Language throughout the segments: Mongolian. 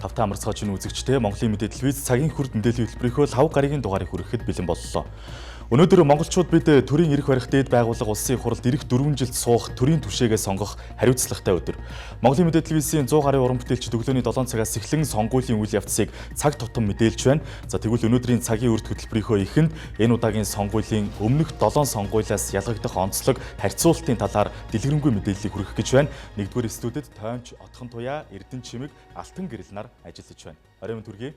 Тавтай амарцгаач үзэгчтэй Монголын мэдээлэл виз цагийн хүрд мэдээллийн хөтөлбөрийнхөө 5 гарагийн дугаарыг хүрэхэд бэлэн боллоо. Өнөөдөр монголчууд бид төрийн эрх барих дээд байгууллага улсын хуралд ирэх 4 жилд суух төрийн түвшээгээ сонгох хариуцлагатай өдөр. Монголын мэдээлэл визийн 100 гаруй уран бүтээлч өглөөний 7 цагаас эхлэн сонгуулийн үйл явцыг цаг тутам мэдээлж байна. За тэгвэл өнөөдрийн цагийн үрд хөтөлбөрийнхөө эхэнд энэ удаагийн сонгуулийн өмнөх 7 сонгуулиас ялгагдах онцлог харьцуултын талаар дэлгэрэнгүй мэдээллийг хүргэх гэж байна. Нэгдүгээр студид Тоймч, Отхон Туяа, Эрдэнэ Чимэг, Алтан Гэрэл нар ажиллаж байна. Орой минь төргий.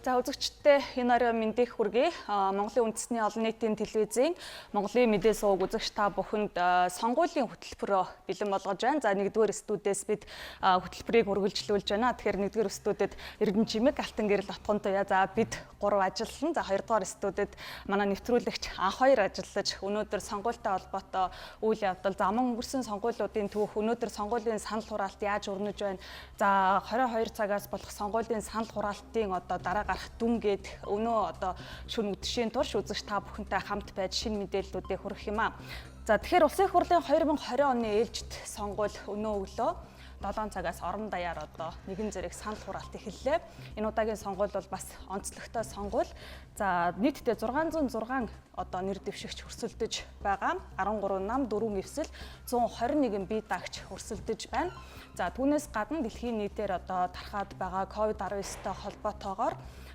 За үзэгчдээ энэ орой мэндийг хүргэе. Монголын үндэсний олон нийтийн телевизийн Монголын мэдээ сувг үзэгч та бүхэнд сонгуулийн хөтөлбөрөөр бэлэн болгож байна. За нэгдүгээр студиэс бид хөтөлбөрийг үргэлжлүүлж байна. Тэгэхээр нэгдүгээр студид Эрдэнэ Чимэг, Алтан Гэрэл, Отхон Туяа. За бид 3 ажиллана. За хоёрдугаар студид манай нэвтрүүлэгч анх 2 ажиллаж өнөөдөр сонгуультай холбоотой үйл явдал, за мөн өнгөрсөн сонгуулиудын түүх, өнөөдөр сонгуулийн санал хураалт яаж өрнөж байна. За 22 цагаас болох сонгуулийн санал хураалтын дараа дүн гээд өнөө шөнө үдшийн турш үзэгч та бүхэнтэй хамт байж шинэ мэдээллүүдийг хүргэх юм аа. За тэгэхээр улсын хурлын 2020 оны ээлжид сонгуул өнөө өглөө 7 цагаас орон даяар нэгэн зэрэг санал хураалт эхэллээ. Энэ удаагийн сонгуул бол бас онцлогтой сонгуул. За нийтдээ 606 нэр дэвшигч өрсөлдөж байгаа. 13 нам, 4 эвсэл, 121 бие даагч өрсөлдөж байна. За түүнээс гадна дэлхийн нийтээр тархаад байгаа COVID-19-тэй холбоотойгоор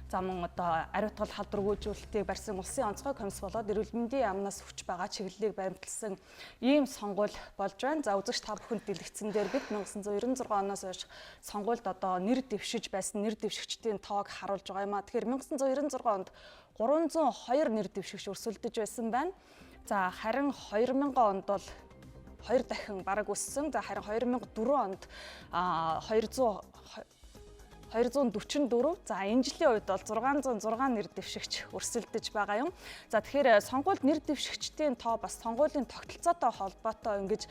за мөн ариутгал халдваргүйжүүлэлтийг барьсан улсын онцгой комисс болоод эрүүл мэндийн яамнаас хүч байгаа чиглэлийг баримтлсан ийм сонгуул болж байна. За үзэгч та бүхэнд дэлгэцэн дээр бид 1996 оноос хойш сонгуульд нэр дэвшиж байсан нэр дэвшигчдийн тоог харуулж байгаа юм а. Тэгэхээр 1996 онд 302 нэр дэвшигч өрсөлдөж байсан байна. За харин 2000 онд бол 2 дахин бараг өссөн. За харин 2004 онд 244. За энэ жилийн үед бол 606 нэр дэвшигч өрсөлдөж байгаа юм. За тэгэхээр сонгуульд нэр дэвшигчдийн тоо бас сонгуулийн тогтолцоотой холбоотой ингэж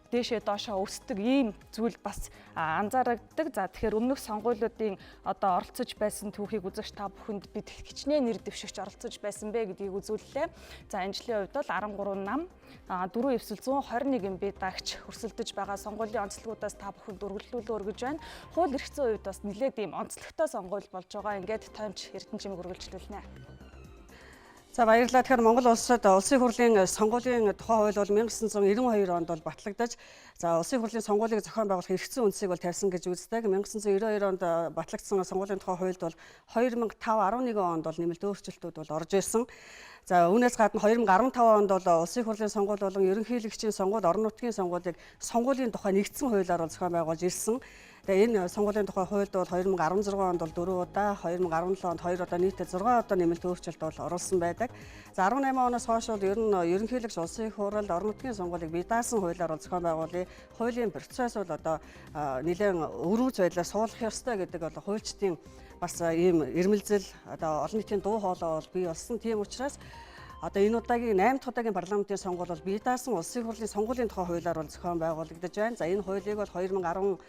дээшээ доошоо өсдөг ийм зүйл бас анзаарагддаг. За тэгэхээр өмнөх сонгуулиудын оролцож байсан түүхийг үзэгч та бүхэнд бид хичнээн нэр дэвшигч оролцож байсан бэ гэдгийг үзүүллээ. За энэ жилийн үед бол 13 нам, 4 эвсэл, 121 бие даагч өрсөлдөж байгаа сонгуулийн онцлогуудаас та бүхэнд үргэлжлүүлэн өргөж байна. Хууль эрх зүйн үед бас нэлээд ийм онцлогтой сонгуул болж байгаа. Ингээд Тоймч, Эрдэнэ Чимэг үргэлжлүүлнэ. За баярлалаа. Тэгэхээр Монгол улсад улсын хурлын сонгуулийн тухай хууль бол 1992 онд бол батлагдаж, за улсын хурлын сонгуулийг зохион байгуулах эрх зүйн үндсийг бол тавьсан гэж үздэг. 1992 онд батлагдсан сонгуулийн тухай хуульд бол 2005-11 онд бол нэмэлт өөрчлөлтүүд бол орж ирсэн. За үүнээс гадна 2015 онд бол улсын хурлын сонгуул болон ерөнхийлөгчийн сонгуул, орон нутгийн сонгуулийг сонгуулийн тухай нэгдсэн хуулиар бол зохион байгуулж ирсэн. Тэгээ энэ сонгуулийн тухай хуульд бол 2016 онд бол 4 удаа, 2017 онд 2 удаа нийтдээ 6 удаа нэмэлт өөрчлөлт бол оруулсан байдаг. За 18 оноос хойш бол ер нь ерөнхийлөгч улсын хурал, орон нутгийн сонгуулийг бие даасан хуулиар бол зохион байгуулъя. Хуулийн процесс бол нэлээд өрүүц байдлаар суулгах ёстой гэдэг бол хуульчдын бас ийм ирмэлзэл олон нийтийн дуу хоолой бол бий болсон. Тийм учраас энэ удаагийн 8 дахь удаагийн парламентын сонгуул бол бие даасан улсын хурлын сонгуулийн тухай хуулиар бол зохион байгуулагдаж байна. За энэ хуулийг бол 2019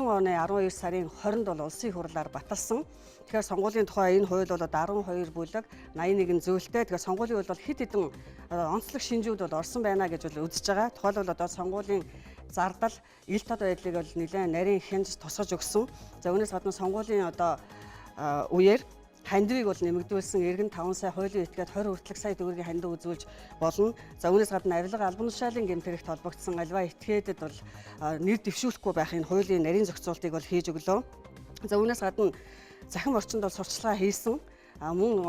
оны 12 сарын 20-нд бол улсын хурлаар баталсан. Тэгэхээр сонгуулийн тухай энэ хууль бол 12 бүлэг, 81 зүйлтэй. Тэгэхээр сонгуулийн хууль бол хэд хэдэн онцлог шинжүүд бол орсон байна гэж бол үзэж байгаа. Тухайлбал сонгуулийн зардал, ил тод байдлыг бол нэлээд нарийн хянж тусгаж өгсөн. За үүнээс гадна сонгуулийн үеэр хандивыг бол нэмэгдүүлсэн. Иргэн 5 сая, хуулийн этгээд 20 хүртэлх сая төгрөгийн хандив үзүүлж болно. За үүнээс гадна авилга, албан тушаалын гэмт хэрэгт холбогдсон альва этгээдэд бол нэр дэвшүүлэхгүй байх энэ хуулийн нарийн зохицуултыг бол хийж өглөө. За үүнээс гадна захин орчинд бол сурталчилгаа хийсэн. Мөн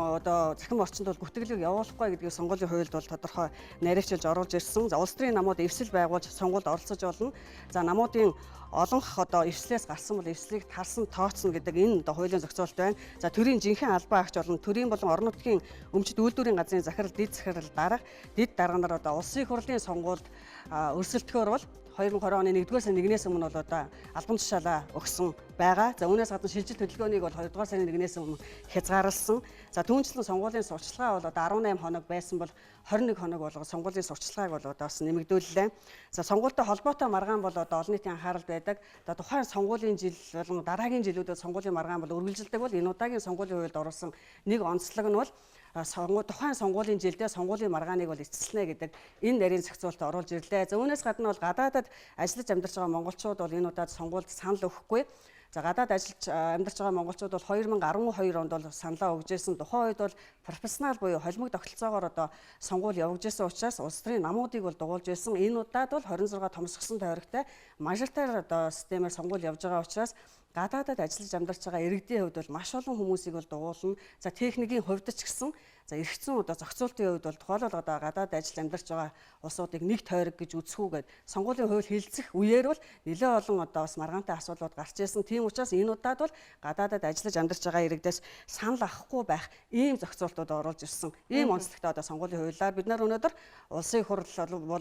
захин орчинд бол гүтгэлэг явуулахгүй гэдгийг сонгуулийн хуульд бол тодорхой нарийвчилж оруулж ирсэн. За улс төрийн намууд эвсэл байгуулж сонгуульд оролцож болно. За намуудын олонх эвслээс гарсан бол эвслийг тарсан тооцно гэдэг энэ хуулийн зохицуулт байна. За төрийн жинхэнэ албан агч болон төрийн болон орон нутгийн өмчит үйлдвэрийн газрын захирал, дэд захирал дарга, дэд дарганаар улсын хурлын сонгуульд өрсөлдөхөөр бол 2020 оны 1-р сарын 1-ээс өмнө бол албан тушаалаа өгсөн байгаа. За үүнээс гадна шилжилт хөдөлгөөнийг бол 2-р сарын 1-ээс өмнө хязгаарласан. За түүнчлэн сонгуулийн сурталчилгаа бол 18 хоног байсан бол 21 хоног болгоод сонгуулийн сурталчилгааг бол бас нэмэгдүүллээ. За сонгуультай холбоотой маргаан бол олон нийтийн анхаарал байдаг. Тухайн сонгуулийн жил болон дараагийн жилүүдэд сонгуулийн маргаан бол үргэлжилдэг бол энэ удаагийн сонгуулийн хуульд оруулсан нэг онцлог нь бол тухайн сонгуулийн жилдээ сонгуулийн маргааныг бол эцэслэнэ гэдэг энэ нарийн зохицуулалт оруулж ирлээ. За үүнээс гадна бол гадаадад ажиллаж амьдарч байгаа монголчууд бол энэ удаад сонгуульд санал өгөхгүй. За гадаад ажиллаж амьдарч байгаа монголчууд бол 2012 онд бол саналаа өгж ирсэн. Тухайн үед бол профессионал буюу холимог тогтолцоогоор одоо сонгуул явагдж ирсэн учраас улс төрийн намуудыг бол дугуулж байсан. Энэ удаад бол 26 томсгосон тойрогтой мажоритар одоо системээр сонгуул явж байгаа учраас гадаадад ажиллаж амьдарч байгаа иргэдийн хувьд бол маш олон хүмүүсийг бол дугуулна. За техникийн хувьд ч гэсэн за эргэцэн одоо зохицуултын хувьд бол тухайлбал одоо гадаад ажиллаж амьдарч байгаа улсуудыг нэг тойрог гэж үзэхгүйгээд сонгуулийн хууль хэлэлцэх үеэр бол нэлээд олон одоо бас маргаантай асуудлууд гарч ирсэн. Тийм учраас энэ удаад бол гадаадад ажиллаж амьдарч байгаа иргэдээс санал авахгүй байх ийм зохицуултууд оруулж ирсэн. Ийм онцлогтой одоо сонгуулийн хуулиар бид нар өнөөдөр улсын хурал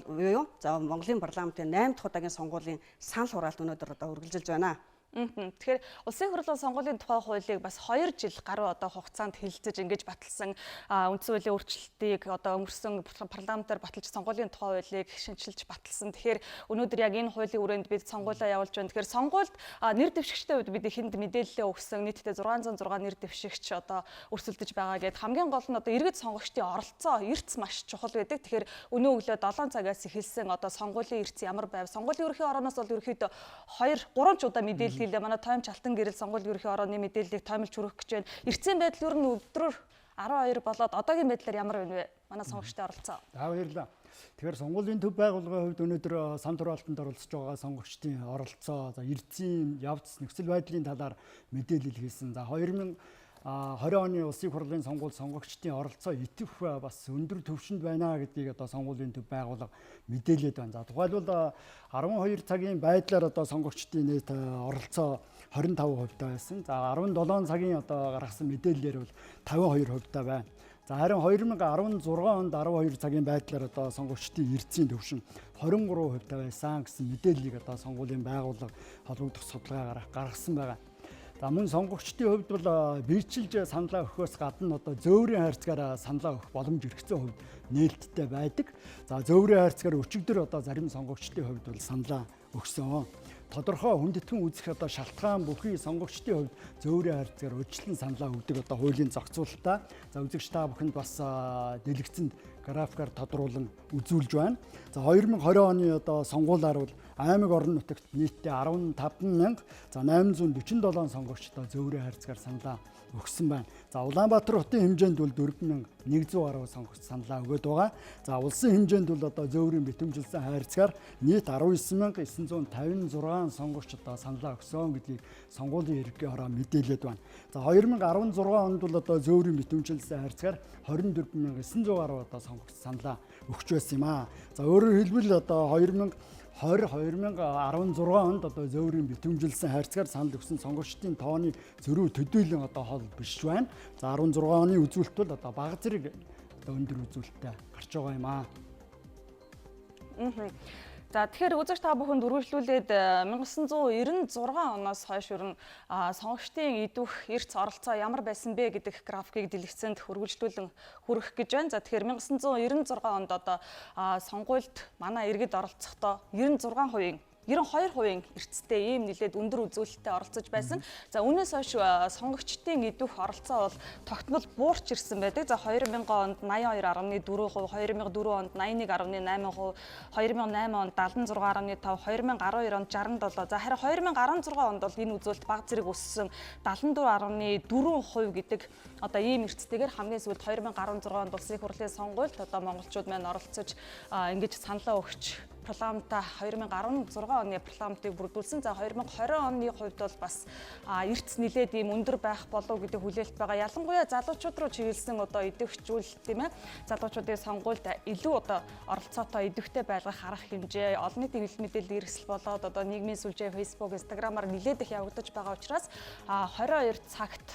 буюу за Монголын парламентын 8 дахь удаагийн сонгуулийн санал хураалт өнөөдөр одоо үргэлжилж байна. Тэгэхээр улсын хурлын сонгуулийн тухай хуулийг бас 2 жил гаруй одоо хугацаанд хэлэлцэж ингэж баталсан үндсэн хуулийн өөрчлөлтийг одоо өнгөрсөн парламентаар баталж сонгуулийн тухай хуулийг шинжилж баталсан. Тэгэхээр өнөөдөр яг энэ хуулийн үрээнд бид сонгуулиа явуулж байна. Тэгэхээр сонгуульд нэр дэвшигчтэй үед бид эхэнд мэдээлэлээ өгсөн нийтдээ 606 нэр дэвшигч одоо өрсөлдөж байгаа гэдэг. Хамгийн гол нь одоо иргэд сонгогчдын оролцоо эрс маш чухал байдаг. Тэгэхээр өнөө өглөө 7 цагаас эхэлсэн одоо сонгуулийн эрс ямар байв? Сонгуулийн ерөнхий орооноос бол ерөнхийдөө 2-3 ч удаа мэдээлэл манай тоймч алтан гэрэл сонгуулийн ерөнхий орооны мэдээллийг тоомлж хүргэх гэж байна. Эртний байдал ер нь өдрөөр 12 болоод одоогийн байдлаар ямар байна вэ? Манай сонгогчдын оролцоо. Баярлалаа. Тэгэхээр сонгуулийн төв байгууллагын хувьд өнөөдөр сан тураалтанд оролцож байгаа сонгогчдын оролцоо, за эрдэсийн явц нөхцөл байдлын талаар мэдээлэл хийсэн. За 2020 оны улсын хурлын сонгогчдын оролцоо итэх бас өндөр түвшинд байна гэдгийг одоо сонгуулийн төв байгууллага мэдээлээд байна. За тухайлбал 12 цагийн байдлаар одоо сонгогчдын нийт оролцоо 25% байсан. За 17 цагийн одоо гаргасан мэдээллээр бол 52% байна. За харин 2016 онд 12 цагийн байдлаар одоо сонгогчдын эрдэсийн түвшин 23% байсан гэсэн мэдээллийг одоо сонгуулийн байгууллага холбогдох судалгаагаар гаргасан байна. За мөн сонгогчдын хувьд бол биечилж саналаа өгөхөөс гадна одоо зөөврийн хайрцагаараа саналаа өгөх боломж эргэцэн хувьд нээлттэй байдаг. За зөөврийн хайрцагаар өчигдөр одоо зарим сонгогчдын хувьд бол саналаа өгсөн. Тодорхой хүндэтгэн үзэх одоо шалтгаан бүхий сонгогчдын хувьд зөөврийн хайрцагаар урьдчилан саналаа өгдөг одоо хуулийн зохицуулалтаа. За үзэгч та бүхэнд бас дэлгэцэнд графикаар тодруулан үзүүлж байна. За 2020 оны одоо сонгуулиар бол аймаг орон нутагт нийтдээ 15,847 сонгогч одоо зөөврийн хайрцагаар саналаа өгсөн байна. За Улаанбаатар хотын хэмжээнд бол 4,110 гаруй сонгогч саналаа өгöd байгаа. За улсын хэмжээнд бол одоо зөөврийн битэмжилсэн хайрцагаар нийт 19,956 сонгогч одоо саналаа өгсөн гэдгийг сонгуулийн ерөнхий хороо мэдээлээд байна. За 2016 онд бол одоо зөөврийн битэмжилсэн хайрцагаар 24,900 гаруй одоо сонгогч саналаа өгч байсан юм аа. За өөрөөр хэлбэл одоо 2016 онд одоо зөөврийн битэмжилсэн хайрцагаар санал өгсөн сонгогчдын тооны зөрүү төдийлөн одоо хол биш байна. За 16 оны үзүүлэлт бол одоо бага зэрэг одоо өндөр үзүүлэлттэй гарч байгаа юм аа. За тэгэхээр үзэгч та бүхэнд үргэлжлүүлээд 1996 оноос хойш ер нь сонгогчдын идвэх эрс оролцоо ямар байсан бэ гэдэг графикийг дэлгэцэнд үргэлжлүүлэн хүргэх гэж байна. За тэгэхээр 1996 онд одоо сонгуульд манай иргэд оролцохдоо 92% эрстэй ийм нэлээд өндөр үзүүлэлттэй оролцож байсан. За үүнээс хойш сонгогчдын идвэх оролцоо бол тогтмол буурч ирсэн байдаг. За 2000 онд 82.4%, 2004 онд 81.8%, 2008 онд 76.5%, 2012 онд 67%. За харин 2016 онд бол энэ үзүүлэлт бага зэрэг өссөн 74.4% гэдэг одоо ийм эрстэйгээр хамгийн сүүлд 2016 онд улсын хурлын сонгуульд одоо монголчууд маань оролцож ингэж саналаа өгч парламента 2016 оны парламентыг бүрдүүлсэн. За 2020 оны хувьд бол бас эрс нэлээд ийм өндөр байх болов гэдэг хүлээлт байгаа. Ялангуяа залуучууд руу чиглэсэн одоо идэвхжүүлэлт тийм ээ. Залуучуудын сонгуульд илүү одоо оролцоотой идэвхтэй байлгах арга хэмжээ, олон нийтийн хил мэдээлэл эрсэл болоод одоо нийгмийн сүлжээ, Facebook, Instagram-аар нэлээд их явагдаж байгаа учраас 22 цагт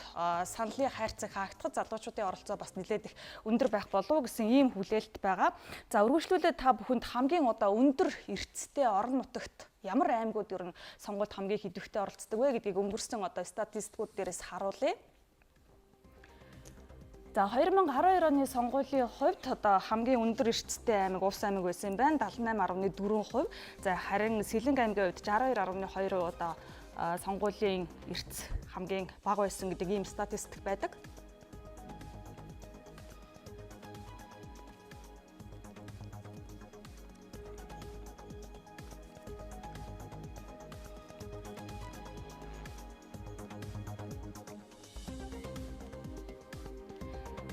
саналын хайрцаг хаагдахад залуучуудын оролцоо бас нэлээд их өндөр байх болов гэсэн ийм хүлээлт байгаа. За үргэлжлүүлээд та бүхэнд хамгийн одоо өндөр эрстэй орон нутагт ямар аймагуд ер нь сонгуульд хамгийн идэвхтэй оролцдог вэ гэдгийг өнгөрсөн одоо статистикууд дээрээс харуулъя. За 2012 оны сонгуулийн хувьд одоо хамгийн өндөр эрстэй аймаг Увс аймаг байсан юм байна. 78.4%. За харин Сэлэнг аймгийн хувьд 62.2% одоо сонгуулийн эрс хамгийн бага байсан гэдэг ийм статистик байдаг.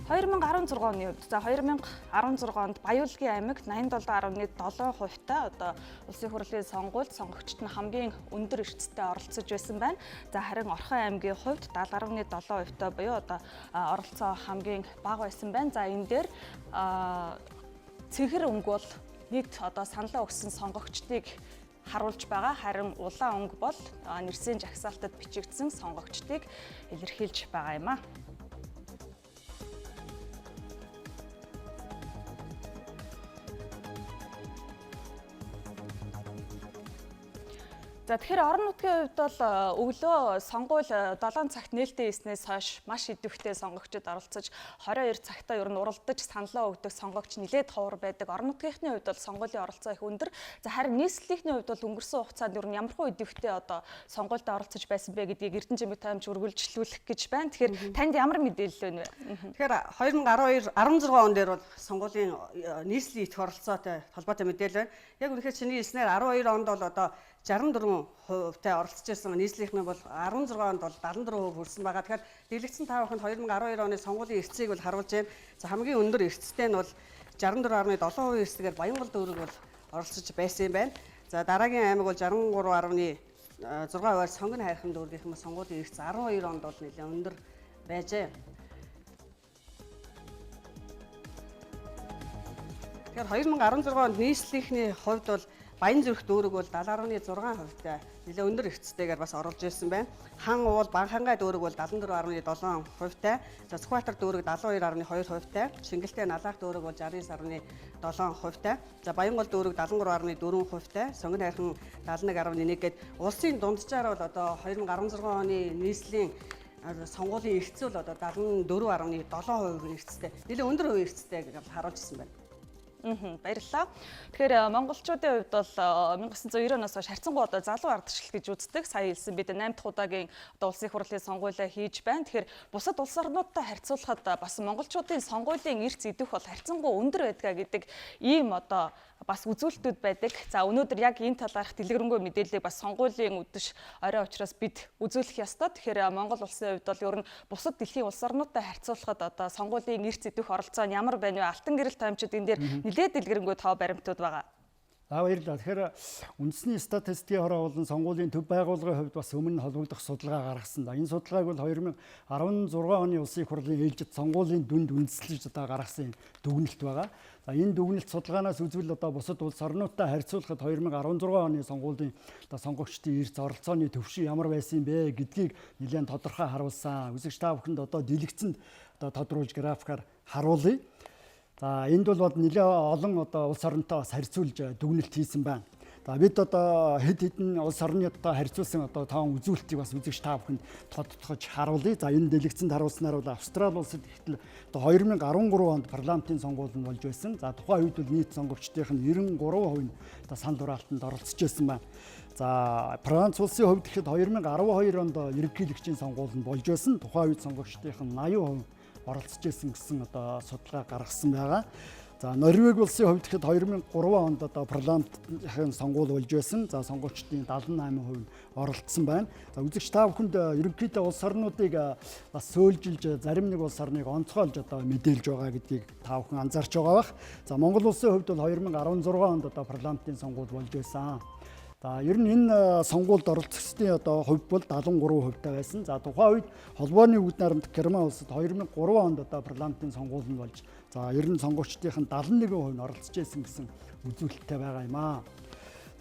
2016 оны үед за 2016 онд Баяуулгын аймаг 87.7%-тай одоо улсын хурлын сонгуульд сонгогчид нь хамгийн өндөр эрсдэлтэй оролцож байсан байна. За харин Орхон аймгийн хувьд 70.7%-тай буюу одоо оролцоо хамгийн бага байсан байна. За энэ дээр цэгэр өнгө бол нийт одоо саналаа өгсөн сонгогчдыг харуулж байгаа. Харин улаан өнгө бол нэрсийн жагсаалтад бичигдсэн сонгогчдыг илэрхийлж байгаа юм а. За тэгэхээр орон нутгийн хувьд бол өглөө сонгуул 7 цагт нээлттэй хийснээс хойш маш идэвхтэй сонгогчид оролцож 22 цагтаа ер нь уралдаж саналаа өгдөг сонгогч нэлээд ховор байдаг. Орон нутгийнхны хувьд бол сонгуулийн оролцоо их өндөр. За харин нийслэлийн хувьд бол өнгөрсөн хугацаанд ер нь ямархуу идэвхтэй одоо сонгуульд оролцож байсан бэ гэдгийг Эрдэнэчимэг таймж үргэлжлүүлэх гэж байна. Тэгэхээр танд ямар мэдээлэл байна вэ? Тэгэхээр 2016 он дээр бол сонгуулийн нийслэлийн их оролцоотой холбоотой мэдээлэл байна. Яг үнэхээр чиний хэлснээр 12 онд бол одоо 64%-тай оролцож байсан нийслэлийнх нь бол 16 онд бол 74% хүрсэн байгаа. Тэгэхээр дэлгэцэн та бүхэнд 2012 оны сонгуулийн эрсцийг бол харуулж байна. За хамгийн өндөр эрсцтэй нь бол 64.7% эрсдэгээр Баянгол дүүрэг бол оролцож байсан юм байна. За дараагийн аймаг бол 63.6%-аар Сонгон хайрхан дүүргийнх нь сонгуулийн эрсц 12 онд бол нэлээд өндөр байжээ. Тэгэхээр 2016 онд нийслэлийнхний хувьд бол Баян зүрх дүүрэг бол 70.6%-тай нэлээд өндөр эрсцтэйгээр бас оролж ирсэн байна. Хан уул Банхангай дүүрэг бол 74.7%-тай, за Сүхбаатар дүүрэг 72.2%-тай, Шингэлтэй Налаах дүүрэг бол 69.7%-тай, за Баянгол дүүрэг 73.4%-тай, Сонгон хайрхан 71.1 гээд улсын дунджаар бол одоо 2016 оны нийслэлийн сонгуулийн эрсц бол одоо 74.7% эрсцтэй. Нэлээд өндөр хувийн эрсцтэй гэж харуулж ирсэн байна. Баярлалаа. Тэгэхээр монголчуудын хувьд бол 1990 оноос хойш харьцангуй одоо залуу ардчлал гэж үздэг. Сая хэлсэн бид 8 дахь удаагийн одоо улсын хурлын сонгуулиа хийж байна. Тэгэхээр бусад улс орнуудтай харьцуулахад бас монголчуудын сонгуулийн эрс идэх бол харьцангуй өндөр байдгаа гэдэг ийм одоо бас үзүүлэлтүүд байдаг. За өнөөдөр яг энэ талаарх дэлгэрэнгүй мэдээллийг бас сонгуулийн үдэш орой учраас бид үзүүлэх ёстой. Тэгэхээр Монгол улсын хувьд бол ер нь бусад дэлхийн улс орнуудтай харьцуулахад одоо сонгуулийн эрс идэх оролцоо нь ямар байна вэ? Алтан гэрэл таймчид энэ дээр нэлээд дэлгэрэнгүй тоо баримтууд байгаа. Баярлалаа. Тэгэхээр үндэсний статистикийн хороо болон сонгуулийн төв байгууллагын хувьд бас өмнө холбогдох судалгаа гаргасан. Энэ судалгааг бол 2016 оны улсын хурлын ээлжид сонгуулийн дүнд үндэслэж одоо гаргасан дүгнэлт байгаа. За энэ дүгнэлт судалгаанаас үзвэл одоо бусад улс орнуудтай харьцуулахад 2016 оны сонгуулийн одоо сонгогчдын эрс оролцооны төвшин ямар байсан бэ гэдгийг нэлээд тодорхой харуулсан. Үзэгч та бүхэнд одоо дэлгэцэнд одоо тодруулж графикаар харуулъя. За энд бол нэлээд олон одоо улс оронтой бас харьцуулж дүгнэлт хийсэн байна. За бид одоо хэд хэдэн улс орнуудтай харьцуулсан одоо таан үзүүлэлтийг бас үзэгч та бүхэнд тодтогч харуулъя. За энэ дэлгэцэнд харуулснаар бол Австрали улсад ихтэл одоо 2013 онд парламентын сонгуул нь болж байсан. За тухайн үед бол нийт сонгогчдын 93% нь одоо санал хураалтанд оролцож байсан байна. За Франц улсын хувьд ихэд 2012 онд ерөнхийлөгчийн сонгуул нь болж байсан. Тухайн үед сонгогчдын 80% оролцож байсан гэсэн одоо судалгаа гаргасан байгаа. За Норвеги улсын хувьд ихэд 2003 онд одоо парламентын сонгуул болж байсан. За сонгогчдын 78% оролцсон байна. За үзэгч та бүхэнд ерөнхийдөө улс орнуудыг бас сөөлжилж зарим нэг улс орныг онцгойлж одоо мэдээлж байгаа гэдгийг та бүхэн анзаарч байгаа бах. За Монгол улсын хувьд бол 2016 онд одоо парламентын сонгуул болж байсан. За ер нь энэ сонгуульд оролцогчдын одоо хувь бол 73%-тай байсан. За тухайн үед холбооны үүд найрамдах Герман улсад 2003 онд одоо парламентын сонгуул нь болж за ер нь сонгогчдын 71% нь оролцож байсан гэсэн үзүүлэлттэй байгаа юм аа.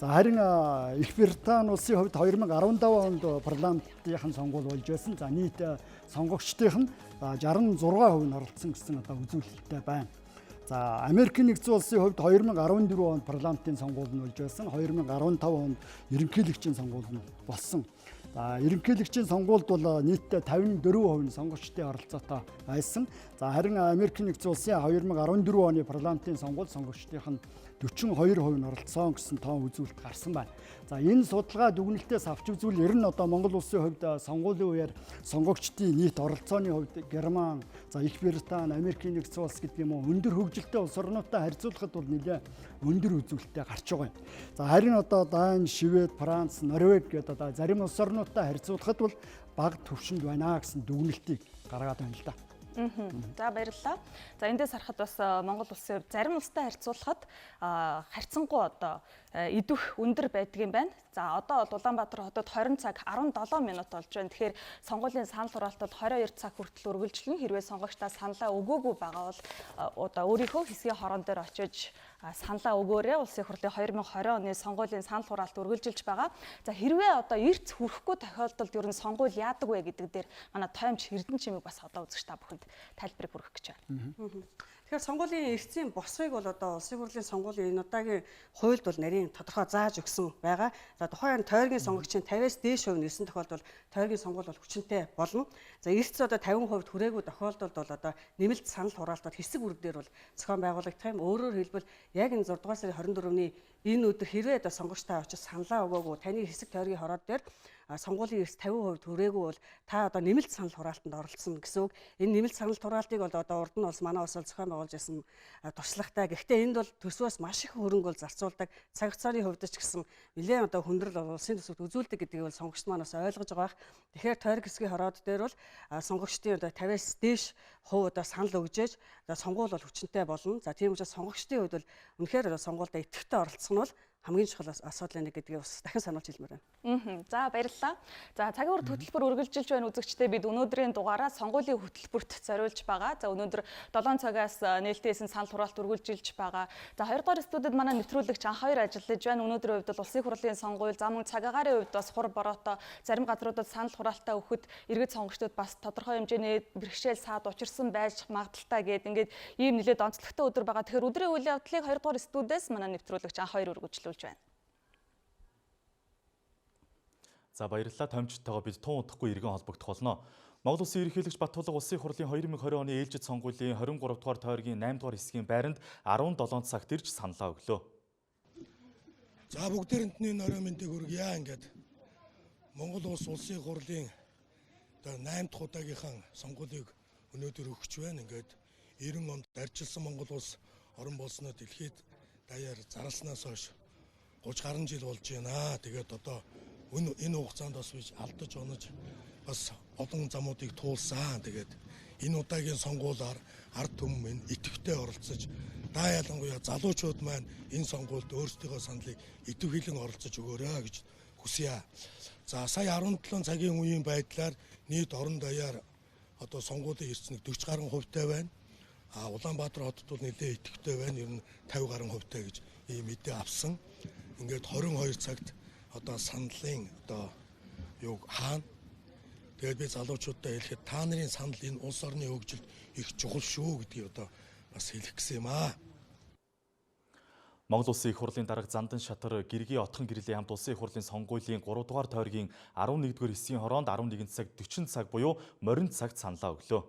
За харин Их Британи улсын хувьд 2015 онд парламентын сонгуул болж байсан. За нийт сонгогчдын 66% нь оролцсон гэсэн одоо үзүүлэлттэй байна. За Америкийн нэгдсэн улсын хувьд 2014 онд парламентын сонгуул нь болж байсан. 2015 онд ерөнхийлөгчийн сонгуул нь болсон. За ерөнхийлөгчийн сонгуульд бол нийтдээ 54% нь сонгогчдын оролцоотой байсан. За харин Америкийн нэгдсэн улсын 2014 оны парламентын сонгуульд сонгогчдын 42% нь оролцсон гэсэн тоон үзүүлэлт гарсан байна. За энэ судалгаа дүгнэлтээс авч үзвэл ер нь одоо Монгол улсын хувьд сонгуулийн үеэр сонгогчдын нийт оролцооны хувьд Герман, за Их Британи, Америкийн нэгдсэн улс гэдэг юм уу өндөр хөгжилтэй улс орнуудтай харьцуулахад бол нэлээд өндөр үзүүлэлттэй гарч байгаа юм. За харин одоо Дани, Швед, Франц, Норвеги гэдэг одоо зарим улс орнуудтай харьцуулахад бол бага түвшинд байна гэсэн дүгнэлтийг гаргаад байна л да. За баярлалаа. За эндээс харахад бас Монгол улсын хувьд зарим улстай харьцуулахад харьцангуй одоо идэх өндөр байдгийн байна. За одоо бол Улаанбаатар хотод 20 цаг 17 минут болж байна. Тэгэхээр сонгуулийн санал хураалтад 22 цаг хүртэл үргэлжлэн хэрвээ сонгогчдаа саналаа өгөөгүй байгаа бол одоо өөрийнхөө хэсгийн хорон дээр очиж саналаа өгөөрэй. Улсын хурлын 2020 оны сонгуулийн санал хураалт үргэлжилж байгаа. За хэрвээ одоо эрт хүрэхгүй тохиолдолд ер нь сонгуул яадаг вэ гэдэг дээр манай тоомч Эрдэнэ чимэг бас одоо үзэгч та бүхэнд тайлбарыг хүргэх гэж байна. Тэгэхээр сонгуулийн эртний босгыг бол одоо улсын хурлын сонгуулийн энэ удаагийн хуульд бол нарийн тодорхой зааж өгсөн байгаа. За тухайн тойргийн сонгогчийн 50-аас дээш хувь нэрсэн тохиолдолд тойргийн сонгуул бол хүчинтэй болно. За эртс одоо 50% хүрээгүй тохиолдолд бол одоо нэмэлт санал хураалтад хэсэг үр дээр бол зохион байгуулагдах юм. Өөрөөр хэлбэл яг энэ 6 дугаар сарын 24-ний энэ өдөр хэрвээ одоо сонгогчтой очиж саналаа өгөөгүй таны хэсэг тойргийн хороод дээр сонгуулийн эрс 50% хүрээгүй бол та одоо нэмэлт санал хураалтанд оролцсон гэсэн үг. Энэ нэмэлт санал хураалтыг бол одоо урд нь улс манай улс зохион байгуулж байсан туршлагатай. Гэхдээ энд бол төсвөөс маш их хөрөнгө бол зарцуулдаг. Цаг хугацааны хувьд ч гэсэн нэлээд одоо хүндрэл улсын төсөвт үзүүлдэг гэдгийг бол сонгогчд маань бас ойлгож байгаа бах. Тэгэхээр тойрог хэсгийн хороод дээр бол сонгогчдын одоо 50-аас дээш хувь одоо санал өгжээж сонгуул бол хүчинтэй болно. За тийм учраас сонгогчдын хувьд бол үнэхээр сонгуульд идэвхтэй оролцох нь бол хамгийн чухал асуудал нэг гэдгийг бас дахин сануулж хэлмээр байна. За баярлалаа. За цагийн урд хөтөлбөр үргэлжилж байна үзэгчдээ бид өнөөдрийн дугаараа сонгуулийн хөтөлбөрт зориулж байгаа. За өнөөдөр 7 цагаас нээлттэйсэн санал хураалт үргэлжилж байгаа. За 2 дугаар студид манай нэвтрүүлэгч анх 2 ажиллаж байна. Өнөөдрийн хувьд бол улсын хурлын сонгуул, за мөн цагаагаарын хувьд бас хур бороотой зарим газруудад санал хураалтаа өгөхөд иргэд сонгогчдод бас тодорхой хэмжээний бэрхшээл саад учирсан байж магадaltaй гэдэг ингээд ийм нэлээд онцлогтой өдөр байгаа. Тэгэхээр өдрийн үйл явдлыг 2 дугаар студиэс манай нэвтрүүлэгч анх 2 үргэлжлүүлж байна. За баярлалаа томчтойгоо бид тун удахгүй иргэн холбогдох болно. Монгол Улсын ерөнхийлөгч Баттулга улсын хурлын 2020 оны ээлжид сонгуулийн 23 дугаар тойргийн 8 дугаар хэсгийн байранд 17 цагт ирж саналаа өглөө. За бүгдээрэнд нь орой мэндийг хүргье. Ингээд Монгол улсын хурлын 8 дахь удаагийнхаа сонгуулийг өнөөдөр өгч байна. Ингээд 90 онд арчилсан Монгол улс орон болсноо дэлхийд даяар зарласнаас хойш 30 гаруй жил болж байна. Тэгээд одоо энэ хугацаанд бас биш алдаж онож бас олон замуудыг туулсан. Тэгээд энэ удаагийн сонгуулиар ард түмэн идэвхтэй оролцож даа ялангуяа залуучууд маань энэ сонгуульд өөрсдийнхөө саналыг идэвхлэн оролцож өгөөрэй гэж хүсье. За сая 17 цагийн үеийн байдлаар нийт орон даяар одоо сонгуулийн эрснийг 40 гаруй хувьтай байна. Улаанбаатар хотод бол нэлээд идэвхтэй байна. Ер нь 50 гаруй хувьтай гэж ийм мэдээ авсан. Ингээд 22 цагт одоо саналын одоо юг хаана. Тэгээд би залуучуудаа хэлэхэд та нарын санал энэ улс орны хөгжилд их чухал шүү гэдгийг одоо бас хэлэх гэсэн юм аа. Монгол Улсын их хурлын дарга Зандан шатар Гэргийн отхон гэрлийн хамт улсын их хурлын сонгуулийн 3 дугаар тойргийн 11-р хэсгийн хороонд 11 цаг 40 цаг буюу морин цагт саналаа өглөө.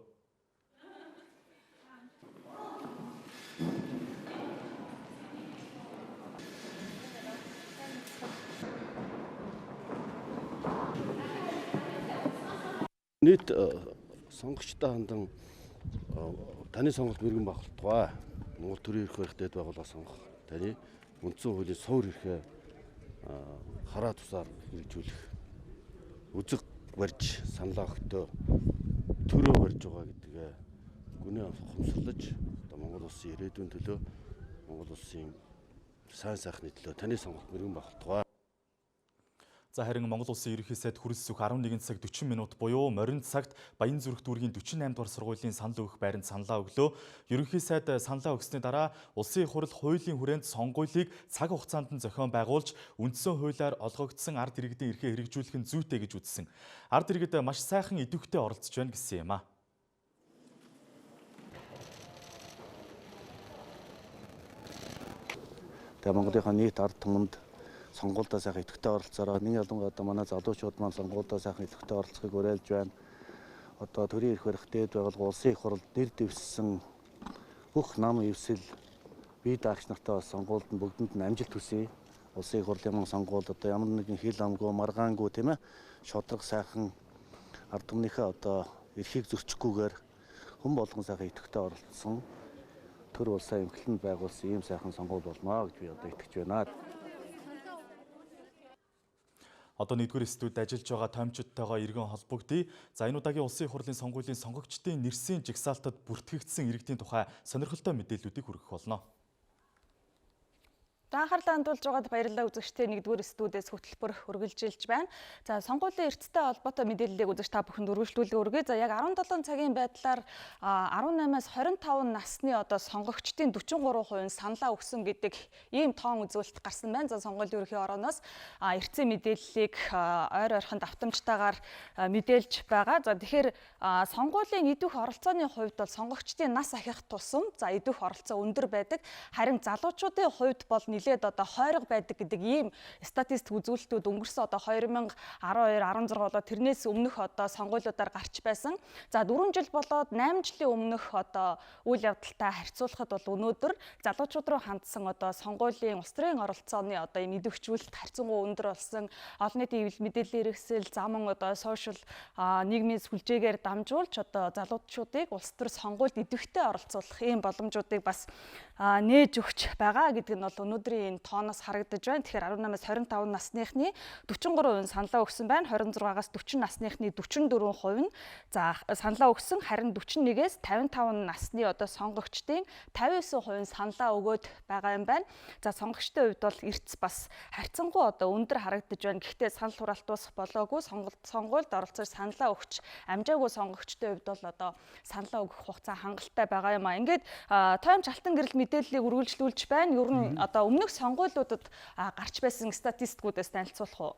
Нийт сонгогчтой хандан таны сонголт мэрэгэн багталтгай Монгол төрийн эрх баригчдад байгууллага сонгох таны үндсэн хуулийн суур эрхээ хараа тусаар хэрэгжүүлэх үзэг барьж саналаа өгтөө төрөө барьж байгаа гэдгээ гүнээ ухамсарлаж одоо Монгол улсын ирээдүйн төлөө Монгол улсын сайн сайхны төлөө таны сонголт мэрэгэн багталтгай. За харин Монгол Улсын ерөнхий сайд хүрэлц сүх 11 цаг 40 минут буюу морин цагт Баян зүрх дүүргийн 48 дугаар сургуулийн санал өгөх байранд саналаа өглөө. Ерөнхий сайд саналаа өгсөний дараа улсын хурал хуулийн хүрээнд сонгуулийг цаг хугацаанд нь зохион байгуулж үндсэн хуулиар олгогдсон ард иргэдийн эрхээ хэрэгжүүлэх нь зүйтэй гэж үзсэн. Ард иргэд маш сайхан идэвхтэй оролцож байна гэсэн юм аа. Тэгээ Монголынхаа нийт ард түмэнд сонгуульдаа сайхан идэвхтэй оролцоороо нэг ялангуяа одоо манай залуучууд маань сонгуульдаа сайхан идэвхтэй оролцохыг уриалж байна. Одоо төрийн эрх баригчдад байгуулгын улсын их хурлд нэр дэвшсэн бүх нам эвсэл бие даагч нартай сонгуульд нь бүгдэнд нь амжилт хүсье. Улсын их хурлын сонгуульд одоо ямар нэгэн хил амгүй, маргаангүй тийм ээ шодрог сайхан ард түмнийхээ одоо эрхийг зөрчихгүйгээр хүн болгон сайхан идэвхтэй оролцсон төр улсаа эмхлэнд байгуулсан ийм сайхан сонгуул болно гэж би одоо итгэж байна. Одоо 1-р студид ажиллаж байгаа томчидтойгоо иргэн холбогдъё. За энэ удаагийн улсын хурлын сонгуулийн сонгогчдын нэрсийн жагсаалтад бүртгэгдсэн иргэдийн тухай сонирхолтой мэдээллүүдийг хүргэх болно. Анхаарлаа хандуулж байгаад баярлалаа үзэгчдээ 1-р студиэс хөтөлбөр үргэлжилж байна. За сонгуулийн эрсдэлтэй холбоотой мэдээллийг үзэж та бүхэнд үргэлжлүүлээ өргөе. За яг 17 цагийн байдлаар 18-аас 25 насны одоо сонгогчдын 43% саналаа өгсөн гэдэг ийм тоон үзүүлэлт гарсан байна. За сонгуулийн ерөнхий орооноос эртний мэдээллийг ойр ойрхон давтамжтайгаар мэдээлж байгаа. За тэгэхээр сонгуулийн идэх оролцооны хувьд бол сонгогчдын нас ахих тусам за идэх оролцоо өндөр байдаг. Харин залуучуудын хувьд бол нэлээд одоо хойрог байдаг гэдэг ийм статистик үзүүлэлтүүд өнгөрсөн одоо 2012, 16 болоо тэрнээс өмнөх одоо сонгуулиудаар гарч байсан. За 4 жил болоод 8 жилийн өмнөх одоо үйл явдалтай харьцуулахад бол өнөөдөр залуучууд руу хандсан одоо сонгуулийн улс төрийн оролцооны одоо ийм идэвхжүүлэлт харьцангуй өндөр болсон. Олон нийтийн мэдээллийн хэрэгсэл, замун одоо сошиал нийгмийн сүлжээгээр дамжуулж одоо залуучуудыг улс төр сонгуульд идэвхтэй оролцуулах ийм боломжуудыг бас нээж өгч байгаа гэдэг нь бол өнөөдрийн энэ тооноос харагдаж байна. Тэгэхээр 18-аас 25 насныхны 43% саналаа өгсөн байна. 26-аас 40 насныхны 44% нь за саналаа өгсөн. Харин 41-ээс 55 насны одоо сонгогчдын 59% саналаа өгөөд байгаа юм байна. За сонгогчдын хувьд бол эрдэс бас харьцангуй одоо өндөр харагдаж байна. Гэхдээ санал хураалт ус болоогүй сонгуульд оролцож саналаа өгч амжаагүй сонгогчдын хувьд бол одоо саналаа өгөх хугацаа хангалттай байгаа юм а. Ингээд тоймч алтан гэрэл мэдээллийг үргэлжлүүлж байна. Ер нь одоо өмнөх сонгуулиудад гарч байсан статистикуудаас танилцуулах уу?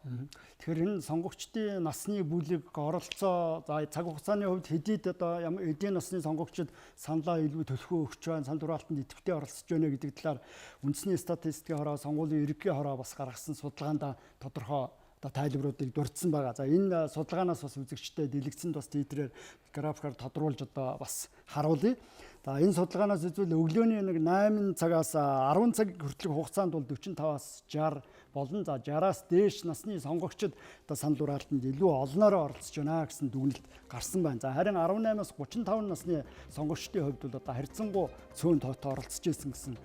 Тэгэхээр энэ сонгогчдын насны бүлэг оролцоо за цаг хугацааны хувьд хэдийд одоо эдийн насны сонгогчид саналаа илүү төлхөө өгч байна, санал хураалтанд идэвхтэй оролцож байна гэдэг талаар үндэсний статистикийн хороо сонгуулийн ерөнхий хороо бас гаргасан судалгаанд тодорхой одоо тайлбаруудыг дурдсан байгаа. За энэ судалгаанаас бас үзэгчтэй дэлгэцэнд бас тийтрээр графикаар тодруулж одоо бас харуулъя. За энэ судалгаанаас үзвэл өглөөний нэг 8 цагаас 10 цаг хүртэлх хугацаанд бол 45-аас 60 болон за 60-аас дээш насны сонгогчид одоо санал хураалтанд илүү олноороо оролцож байна гэсэн дүгнэлт гарсан байна. За харин 18-аас 35 насны сонгогчдын хувьд бол одоо харьцангуй цөөн тоотой оролцож байсан гэсэн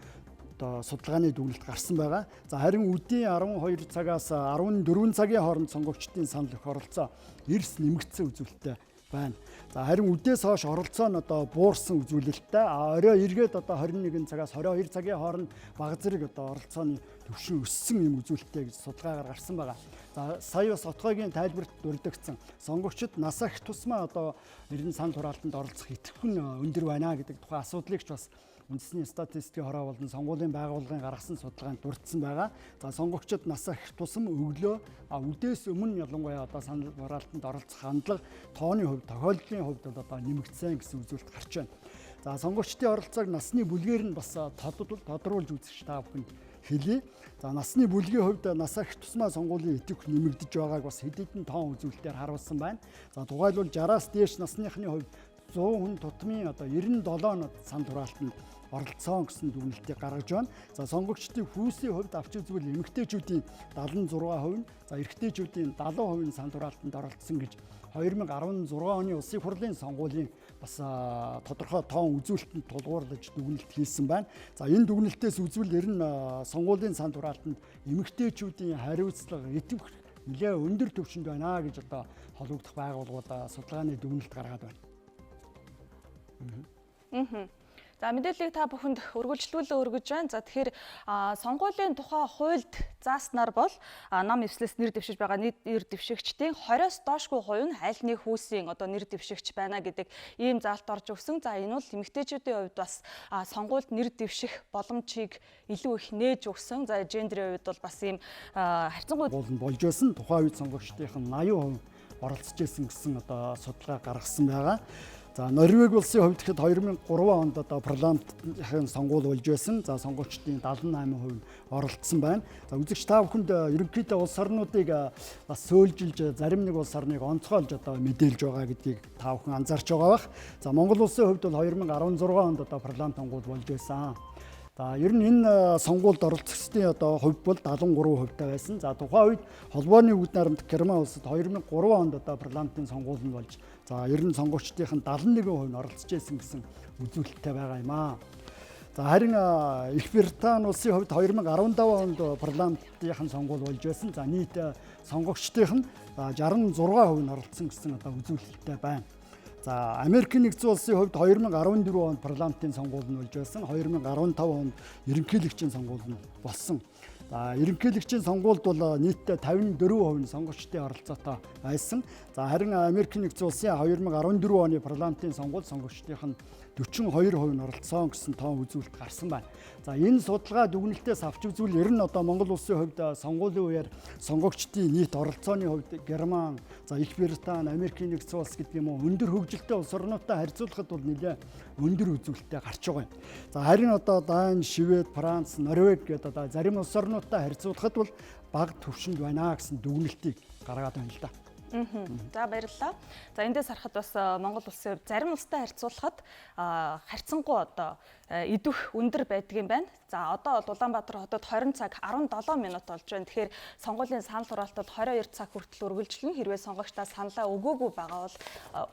одоо судалгааны дүгнэлт гарсан байгаа. За харин үдийн 12 цагаас 14 цагийн хооронд сонгогчдын санал өгөх оролцоо эрс нэмэгдсэн үзүүлэлттэй байна. За харин үдээс хойш оролцоо нь одоо буурсан үзүүлэлттэй. Орой эргээд одоо 21 цагаас 22 цагийн хооронд бага зэрэг одоо оролцооны түвшин өссөн юм үзүүлэлттэй гэж судалгаагаар гарсан байгаа. За сая бас отгойгийн тайлбарт дурддагсан сонгогчид нас ах тусмаа одоо ерөн санал хураалтанд оролцох идэвхэн өндөр байна гэдэг тухайн асуудлыг ч бас үндэсний статистикийн хороо болон сонгуулийн байгууллагын гаргасан судалгаанд дурдсан байгаа. За сонгогчид нас ах тусам өглөө үдээс өмнө ялангуяа одоо санал хураалтанд оролцох хандлага тооны хувьд тохиолдлын хувьд бол одоо нэмэгдсэн гэсэн үзүүлэлт гарч байна. За сонгогчдын оролцоог насны бүлгээр нь бас тодруулж үзэж та бүхэнд хэлье. За насны бүлгийн хувьд нас ах тусмаа сонгуулийн идэвх нэмэгдэж байгааг бас хэд хэдэн тоон үзүүлэлтээр харуулсан байна. За тухайлбал 60-аас дээш насныхны хувьд 100 хүн тутмын одоо 97 санал хураалтанд оролцоон гэсэн дүгнэлтийг гаргаж байна. За сонгогчдын хүүсийн хувьд авч үзвэл эмэгтэйчүүдийн 76%, за эрэгтэйчүүдийн 70% санал хураалтанд оролцсон гэж 2016 оны улсын хурлын сонгуулийн бас тодорхой тоон үзүүлэлтэнд тулгуурлаж дүгнэлт хийсэн байна. За энэ дүгнэлтээс үзвэл ер нь сонгуулийн санал хураалтанд эмэгтэйчүүдийн хариуцлага идэвх нэлээд өндөр түвшинд байна гэж одоо холбогдох байгууллагууд судалгааны дүгнэлт гаргаад байна. За мэдээллийг та бүхэнд үргэлжлүүлээ өргөж байна. За тэгэхээр сонгуулийн тухай хуульд зааснаар бол нам эвслээс нэр дэвшиж байгаа нэр дэвшигчдийн 20-оос доошгүй хувь нь аль нэг хүүсийн одоо нэр дэвшигч байна гэдэг ийм заалт орж өгсөн. За энэ бол эмэгтэйчүүдийн хувьд бас сонгуульд нэр дэвших боломжийг илүү их нээж өгсөн. За гендерийн хувьд бол бас ийм харьцангуй болж байсан. Тухайн үед сонгогчдын 80% оролцож байсан гэсэн одоо судалгаа гаргасан байгаа. За Норвеги улсын хувьд гэхэд 2003 онд одоо парламентын сонгуул болж байсан. За сонгогчдын 78% оролцсон байна. За үзэгч та бүхэнд ерөнхийдөө улс орнуудыг бас сөөлжилж зарим нэг улс орныг онцгойлж одоо мэдээлж байгаа гэдгийг та бүхэн анзаарч байгаа бах. За Монгол улсын хувьд бол 2016 онд одоо парламент сонгуул болж байсан. За ер нь энэ сонгуульд оролцогчдын одоо хувь бол 73% байсан. За тухайн үед холбооны бүгд найрамдах Герман улсад 2003 онд одоо парламентын сонгуул нь болж за ер нь сонгогчдын 71% нь оролцож байсан гэсэн үзүүлэлттэй байгаа юм аа. За харин Их Британи улсын хувьд 2015 онд парламентын сонгуул болж байсан. За нийт сонгогчдын 66% нь оролцсон гэсэн үзүүлэлттэй байна. За Америкийн нэгдсэн улсын хувьд 2014 онд парламентын сонгуул нь болж байсан. 2015 онд ерөнхийлөгчийн сонгуул нь болсон. За ерөнхийлөгчийн сонгуульд бол нийтдээ 54% нь сонгогчдын оролцоотой байсан. За харин Америкийн нэгдсэн улсын 2014 оны парламентын сонгуульд сонгогчдын 42% нь оролцсон гэсэн тоон үзүүлэлт гарсан байна. За энэ судалгаа дүгнэлтээс авч үзвэл ер нь Монгол улсын хувьд сонгуулийн үеэр сонгогчдын нийт оролцооны хувьд Герман, за Их Британи, Америкийн нэгдсэн улс гэдэг юм уу өндөр хөгжилтэй улс орнуудтай харьцуулахад бол нэлээд өндөр үзүүлэлттэй гарч байгаа юм. За харин Дани, Швед, Франц, Норвег гэдэг зарим улс орнуудтай харьцуулахад бол бага түвшинд байна гэсэн дүгнэлтийг гаргаад байна л да. За баярлалаа. За эндээс харахад бас Монгол улсын хувьд зарим улстай харьцуулахад харьцангуй идэх өндөр байдаг юм байна. За одоо бол Улаанбаатар хотод 20 цаг 17 минут болж байна. Тэгэхээр сонгуулийн санал хураалтад 22 цаг хүртэл үргэлжлэнэ. Хэрвээ сонгогчдаа саналаа өгөөгүй байгаа бол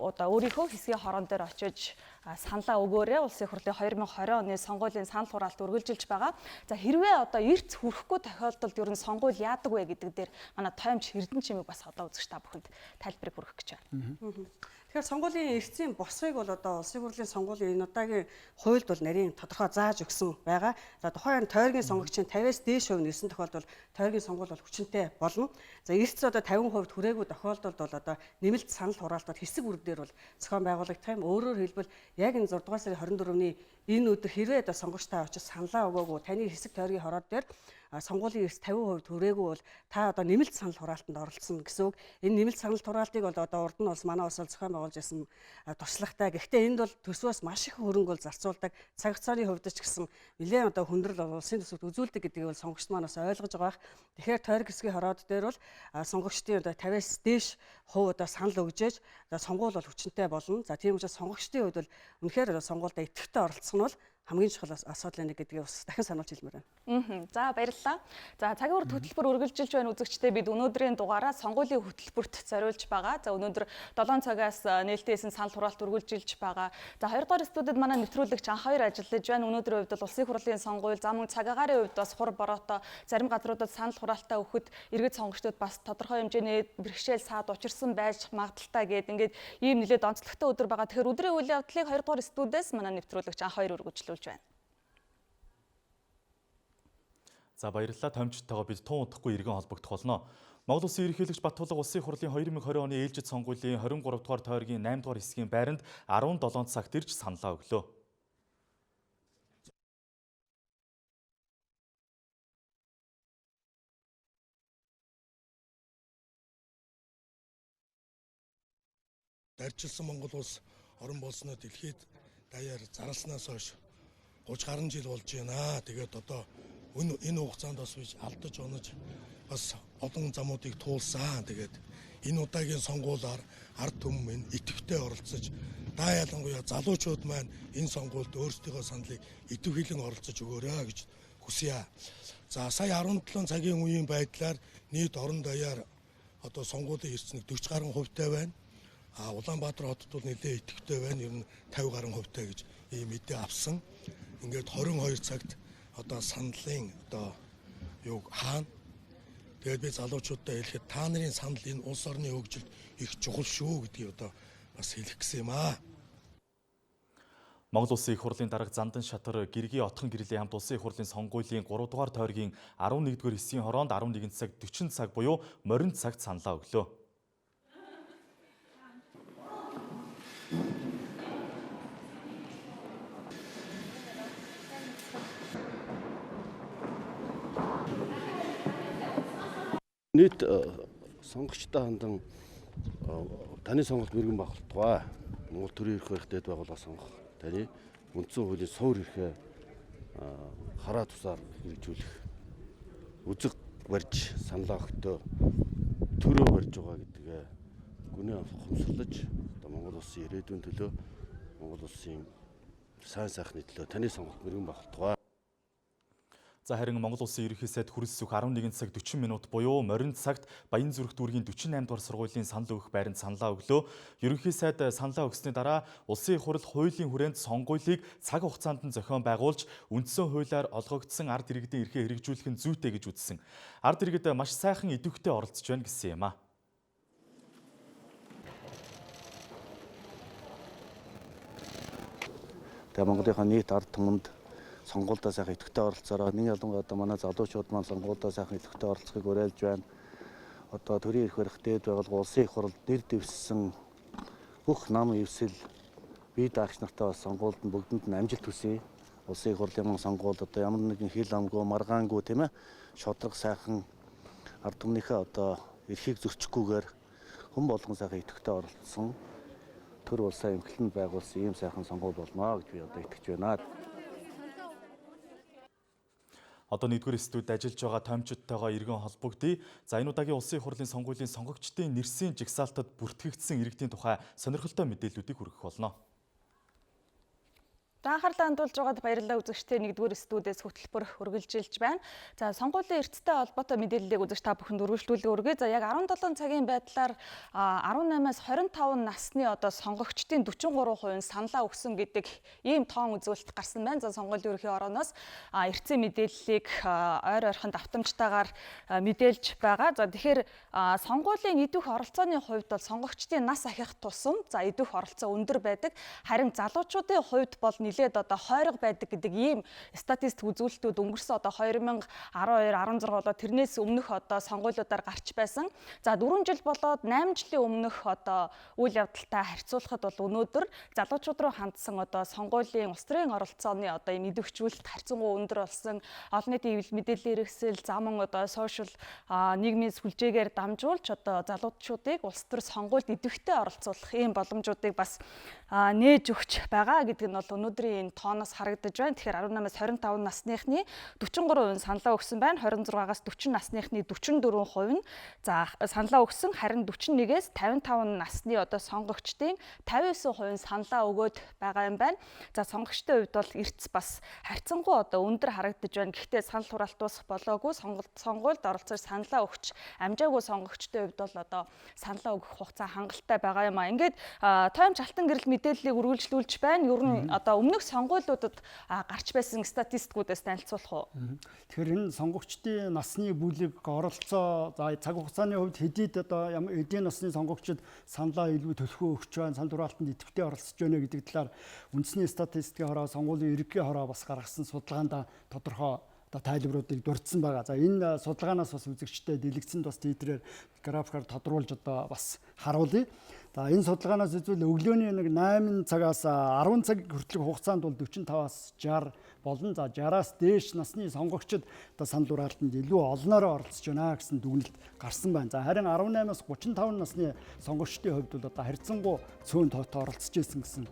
одоо өөрийнхөө хэсгийн хорон дээр очиж саналаа өгөөрэй. Улсын их хурлын 2020 оны сонгуулийн санал хураалт үргэлжилж байгаа. За хэрвээ одоо эрт хүрэхгүй тохиолдолд ер нь сонгуул яадаг вэ гэдэг дээр манай тоомч Эрдэнэ чимэг бас одоо үзэгч та бүхэнд тайлбарыг хүргэх гэж байна. Тэгэхээр сонгуулийн эрсийн босгыг бол улсын хурлын сонгуулийн энэ удаагийн хуульд бол нарийн тодорхой зааж өгсөн байгаа. За тухайн тойргийн сонгогчийн 50-аас дээш хувь нэрсэн тохиолдолд тойргийн сонгуул бол хүчинтэй болно. За эртс 50% хүрээгүй тохиолдолд бол нэмэлт санал хураалтад хэсэг бүрд дээр бол зохион байгуулагдах юм. Өөрөөр хэлбэл яг энэ 6 дугаар сарын 24-ний энэ өдөр хэрвээ сонгогчтой очиж саналаа өгөөгүй таны хэсэг тойргийн хороод дээр сонгуулийн эрс 50% хүрээгүй бол та нэмэлт санал хураалтанд оролцсон гэсэн үг. Энэ нэмэлт санал хураалтыг бол урд нь улс манай улс зохион байгуулж байсан туршлагатай. Гэхдээ энд бол төсвөөс маш их хөрөнгө зарцуулдаг. Цаг хугацааны хувьд ч гэсэн нэлээд хүндрэл улсын төсөвт үзүүлдэг гэдгийг бол сонгогчд маань бас ойлгож байгаа. Тэгэхээр тойрог хэсгийн хороод дээр бол сонгогчдын 50-аас дээш хувь санал өгжээж сонгуул бол хүчинтэй болно. За тийм учраас сонгогчдын хувьд бол үнэхээр сонгуульд идэвхтэй оролцох нь бол хамгийн чухал асуудал нэг гэдгийг бас дахин сануулж хэлмээр байна. За баярлалаа. За цагийн хүрд хөтөлбөр үргэлжилж байна үзэгчдээ бид өнөөдрийн дугаараа сонгуулийн хөтөлбөрт зориулж байгаа. За өнөөдөр 7 цагаас нээлттэйсэн санал хураалт үргэлжилж байгаа. За 2 дугаар студид манай нэвтрүүлэгч анх 2 ажиллаж байна. Өнөөдрийн хувьд бол улсын хурлын сонгуул, за мөн цаг агарын хувьд бас хур бороотой зарим газруудад санал хураалтаа өгөхөд иргэд сонгогчдод бас тодорхой хэмжээний бэрхшээл саад учирсан байж магадaltaй гэдэг ингээд ийм нэлээд онцлогтой өдөр байгаа. Тэгэхээр өдрийн үйл явдлыг 2 дугаар студиэс манай нэвтрүүлэгч анх 2 үргэлжлүүлж байна. За баярлалаа. Томчтойгоо бид тун удахгүй иргэн холбогдох болно. Монгол Улсын ерөнхийлөгч Баттулга улсын хурлын 2020 оны ээлжид сонгуулийн 23 дугаар тойргийн 8 дугаар хэсгийн байранд 17 цагт ирж саналаа өглөө. Дарчилсан Монгол улс орон болсноо дэлхийд даяар зарласнаас хойш 30 гаруй жил болж байна. Тэгээд одоо энэ хугацаанд бас биш алдаж онож бас олон замуудыг туулсан. Тэгээд энэ удаагийн сонгуулиар ард түмэн идэвхтэй оролцож даа ялангуяа залуучууд маань энэ сонгуульд өөрсдийнхөө саналыг идэвхлэн оролцож өгөөрэй гэж хүсье. За сая 17 цагийн үеийн байдлаар нийт орон даяар одоо сонгуулийн эрснийг 40 гаруй хувьтай байна. Улаанбаатар хотод бол нэлээд идэвхтэй байна. Ер нь 50 гаруй хувьтай гэж ийм мэдээ авсан. Ингээд 22 цагт одоо саналын одоо юг хаана. Тэгээд би залуучуудаа хэлэхэд та нарын санал энэ улс орны хөгжилд их чухал шүү гэдгийг одоо бас хэлэх гэсэн юм аа. Монгол Улсын их хурлын дарга Зандан шатар Гэргийн отхон гэрлийн хамт улсын их хурлын сонгуулийн 3 дугаар тойргийн 11-р хэсгийн хороонд 11 цаг 40 цаг буюу морин цагт саналаа өглөө. Нийт сонгогчтой хандан таны сонголт мэрэгэн багталтгай. Монгол төрийн эрх баригчдад байгууллага сонгох таны үндсэн хуулийн суур эрхээ хараа тусаар хэрэгжүүлэх үзэг барьж саналаа өгтөө төрөө барьж байгаа гэдгээ гүнээ ухамсарлаж Монгол улсын ирээдүйн төлөө Монгол улсын сайн сайхны төлөө таны сонголт мэрэгэн багталтгай. За харин Монгол Улсын ерөнхий сайд хүрэлцэх 11 цаг 40 минут буюу морин цагт Баянзүрх дүүргийн 48 дугаар сургуулийн санал өгөх байранд саналаа өглөө. Ерөнхий сайд саналаа өгсөний дараа улсын их хурл хуулийн хүрээнд сонгуулийг цаг хугацаанд нь зохион байгуулж үндсэн хуулиар олгогдсон ард иргэдийн эрхээ хэрэгжүүлэх нь зүйтэй гэж үзсэн. Ард иргэд маш сайхан идэвхтэй оролцож байна гэсэн юм а. Тэгээ Монголынхаа нийт ард түмэнд сонгуульдаа сайхан идэвхтэй оролцоороо нэг ялангуяа одоо манай залуучууд маань сонгуульдаа сайхан идэвхтэй оролцохыг уриалж байна. Одоо төрийн эрх барих дээд байгууллага улсын их хурлд нэр дэвшсэн бүх нам эвсэл бие даагч нартай бас сонгуульд нь бүгдэнд нь амжилт хүсье. Улсын их хурлын сонгуульд одоо ямар нэгэн хил амгүй, маргаангүй тийм ээ шодрог сайхан ард түмнийхээ одоо эрхийг зөрчихгүйгээр хүн болгон сайхан идэвхтэй оролцсон төр улсаа эмхлэнд байгуулсан ийм сайхан сонгуул болно гэж би одоо итгэж байна. Одоо 1-р студид ажиллаж байгаа томчидтойгоо иргэн холбогдъё. За энэ удаагийн улсын их хурлын сонгуулийн сонгогчдын нэрсийн жигсаалтад бүртгэгдсэн иргэдийн тухай сонирхолтой мэдээллүүдийг хүргэх болно. Анхаарлаа хандуулж байгаад баярлалаа үзэгчдээ 1-р студиэс хөтөлбөр үргэлжилж байна. За сонгуулийн эрсдэлтэй холбоотой мэдээллийг үзэж та бүхэнд үргэлжлүүлээ өргөе. За яг 17 цагийн байдлаар 18-аас 25 насны одоо сонгогчдын 43% саналаа өгсөн гэдэг ийм тоон үзүүлэлт гарсан байна. За сонгуулийн ерөнхий орооноос эртний мэдээллийг ойр ойрхон давтамжтайгаар мэдээлж байгаа. За тэгэхээр сонгуулийн идэх оролцооны хувьд бол сонгогчдын нас ахих тусам за идэх оролцоо өндөр байдаг. Харин залуучуудын хувьд бол нилээд одоо хойрог байдаг гэдэг ийм статистик үзүүлэлтүүд өнгөрсөн одоо 2012, 16 болоод тэрнээс өмнөх одоо сонгуулиудаар гарч байсан. За 4 жил болоод 8 жилийн өмнөх одоо үйл явдалтай харьцуулахад бол өнөөдөр залуучууд руу хандсан одоо сонгуулийн улс төрийн оролцооны одоо ийм идэвхжүүлэлт харьцангуй өндөр болсон. Олон нийтийн мэдээллийн хэрэгсэл, замун одоо сошиал нийгмийн сүлжээгээр дамжуулж одоо залуучуудыг улс төр сонгуульд идэвхтэй оролцуулах ийм боломжуудыг бас нээж өгч байгаа гэдэг нь бол өнөөдрийн энэ тооноос харагдаж байна. Тэгэхээр 18-аас 25 насныхны 43% саналаа өгсөн байна. 26-аас 40 насныхны 44% нь за саналаа өгсөн. Харин 41-ээс 55 насны одоо сонгогчдын 59% саналаа өгөөд байгаа юм байна. За сонгогчдын хувьд бол эрдэс бас харьцангуй одоо өндөр харагдаж байна. Гэхдээ санал хураалт дуусах болоогүй сонгуульд оролцож саналаа өгч амжаагүй сонгогчдын хувьд бол одоо саналаа өгөх хугацаа хангалттай байгаа юм а. Ингээд тоймч алтан гэрэл мэдээллийг үргэлжлүүлж байна. Ер нь одоо өмнөх сонгуулиудад гарч байсан статистикуудаас танилцуулах уу? Тэгэхээр энэ сонгогчдын насны бүлэг оролцоо за цаг хугацааны хувьд хэдийд одоо эдийн насны сонгогчид саналаа илүү төлхөө өгч байна, санал хураалтанд идэвхтэй оролцож байна гэдэг талаар үндэсний статистикийн хороо сонгуулийн ерөнхий хороо бас гаргасан судалгаанд тодорхой тайлбаруудыг дурдсан байгаа. За энэ судалгаанаас бас үзэгчтэй дэлгэцэнд бас тийтрээр графикаар тодруулж одоо бас харуулъя. За энэ судалгаанаас үзвэл өглөөний нэг 8 цагаас 10 цаг хүртэлх хугацаанд бол 45-аас 60 болон за 60-аас дээш насны сонгогчид одоо санал хураалтанд илүү олноороо оролцож байна гэсэн дүгнэлт гарсан байна. За харин 18-аас 35 насны сонгогчдын хувьд бол одоо харьцангуй цөөн тоотой оролцож байсан гэсэн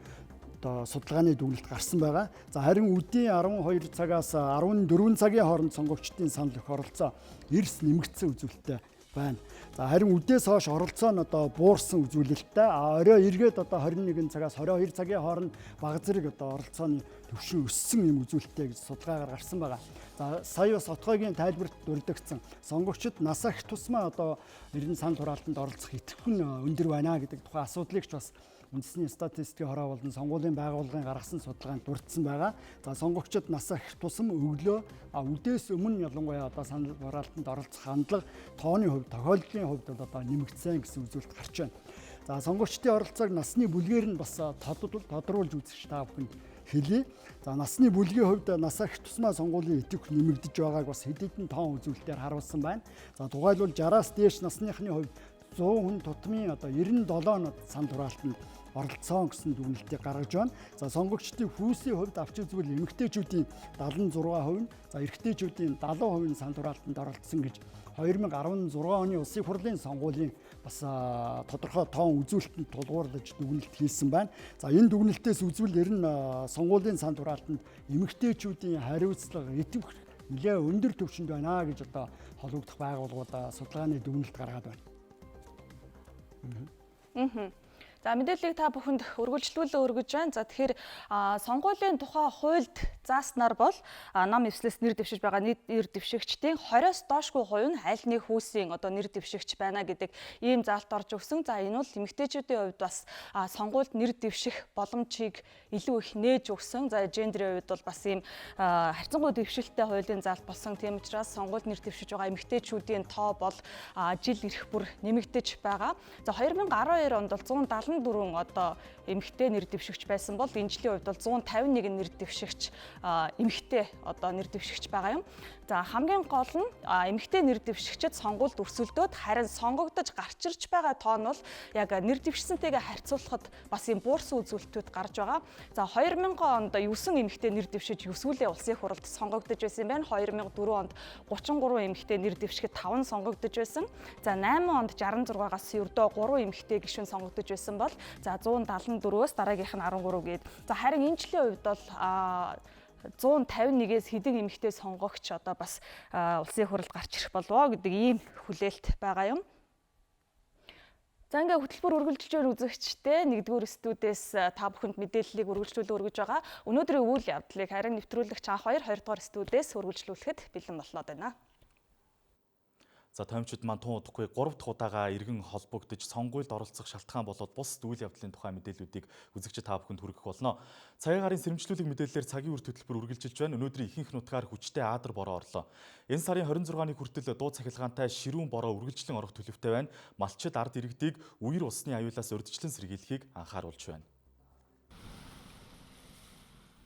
одоо судалгааны дүгнэлт гарсан байгаа. За харин үдийн 12 цагаас 14 цагийн хооронд сонгогчдын санал өгөх оролцоо эрс нэмэгдсэн үзүүлэлттэй байна. За харин үдээс хойш оролцоо нь одоо буурсан үзүүлэлттэй. Орой эргээд одоо 21 цагаас 22 цагийн хооронд бага зэрэг одоо оролцооны түвшин өссөн юм үзүүлэлттэй гэж судалгаагаар гарсан байгаа. За сая бас отгойгийн тайлбарт дурддагсан сонгогчид нас ах тусмаа одоо эрдэнэ санал хураалтанд оролцох итгэх нь өндөр байна гэдэг тухайн асуудлыг ч бас үндэсний статистикийн хороо болон сонгуулийн байгууллагын гаргасан судалгаанд дурдсан байгаа. За сонгогчид нас ах тусам өглөө үдээс өмнө ялангуяа одоо санал хураалтанд оролцох хандлага тооны хувьд тохиолдлын хувьд бол одоо нэмэгдсэн гэсэн үзүүлэлт гарч байна. За сонгогчдын оролцоог насны бүлгээр нь бас тодруулж үзэж та бүхэнд хэлье. За насны бүлгийн хувьд нас ах тусмаа сонгуулийн идэвх нэмэгдэж байгааг бас хэд хэдэн тоон үзүүлэлтээр харуулсан байна. За тухайлбал 60-аас дээш насныхны хувьд 100 хүн тутмын одоо 97 нот санал хураалтанд оролцоон гэсэн дүгнэлтийг гаргаж байна. За сонгогчдын хүүсийн хувьд авч үзвэл эмэгтэйчүүдийн 76%, за эрэгтэйчүүдийн 70% санал хураалтанд оролцсон гэж 2016 оны улсын хурлын сонгуулийн бас тодорхой тоон үзүүлэлтэнд тулгуурлаж дүгнэлт хийсэн байна. За энэ дүгнэлтээс үзвэл ер нь сонгуулийн санал хураалтанд эмэгтэйчүүдийн хариуцлага идэвх нэлээд өндөр түвшинд байна гэж одоо холбогдох байгууллагууд судалгааны дүгнэлт гаргаад байна. За мэдээллийг та бүхэнд үргэлжлүүлээ өргөж байна. За тэгэхээр сонгуулийн тухай хуульд зааснаар бол нам эвслээс нэр дэвшиж байгаа нийт нэр дэвшигчдийн 20-оос доошгүй хувь нь аль нэг хүүсийн одоо нэр дэвшигч байна гэдэг ийм заалт орж өгсөн. За энэ бол эмэгтэйчүүдийн хувьд бас сонгуульд нэр дэвших боломжийг илүү их нээж өгсөн. За гендерийн хувьд бол бас ийм харьцангуй дэвшилттэй хуулийн заалт болсон. Тийм учраас сонгуульд нэр дэвшиж байгаа эмэгтэйчүүдийн тоо бол жил ирэх бүр нэмэгдэж байгаа. За 2012 онд бол 174 одоо эмэгтэй нэр дэвшигч байсан бол энэ жилийн хувьд бол 151 нэр дэвшигч эмэгтэй одоо нэр дэвшигч байгаа юм. За хамгийн гол нь эмэгтэй нэр дэвшигчид сонгуульд өрсөлдөөд харин сонгогдож гарч ирж байгаа тоо нь бол яг нэр дэвшсэнтэйгээ харьцуулахад бас ийм буурсан үзүүлэлтүүд гарч байгаа. За 2000 онд 9 эмэгтэй нэр дэвшиж 9 сүүлийн улсын хурлд сонгогдож байсан юм байна. 2004 онд 33 эмэгтэй нэр дэвшихэд 5 сонгогдож байсан. За 8 онд 66-аас ердөө 3 эмэгтэй гишүүн сонгогдож байсан бол за 174-өөс дараагийнх нь 13 гээд. За харин энэ жилийн хувьд бол 151-ээс хэдэн эмэгтэй сонгогч одоо бас улсын хурлд гарч ирэх болов гэдэг ийм хүлээлт байгаа юм. За ингээ хөтөлбөр үргэлжилж байгаа үзэгчтэй нэгдүгээр студиэс та бүхэнд мэдээллийг үргэлжлүүлэн өргөж байгаа. Өнөөдрийн үйл явдлыг харин нэвтрүүлэгч анх 2-2 студиэс үргэлжлүүлэхэд бэлэн боллоо байна. За томчид маань тун удахгүй 3 дахь удаага иргэн холбогдож сонгуульд оролцох шалтгаан болоод бус үйл явдлын тухай мэдээллүүдийг үзэгчид та бүхэнд хүргэх болно. Цагийн гарын сэрэмжлүүлэг мэдээллээр цагийн үр хөтөлбөр үргэлжилж байна. Өнөөдрийн ихэнх нутгаар хүчтэй аадар бороо орлоо. Энэ сарын 26-ны хүртэл дуу цахилгаантай ширүүн бороо үргэлжлэн орох төлөвтэй байна. Малчид ард иргэдийг үер усны аюулаас урьдчилан сэргийлэхийг анхааруулж байна.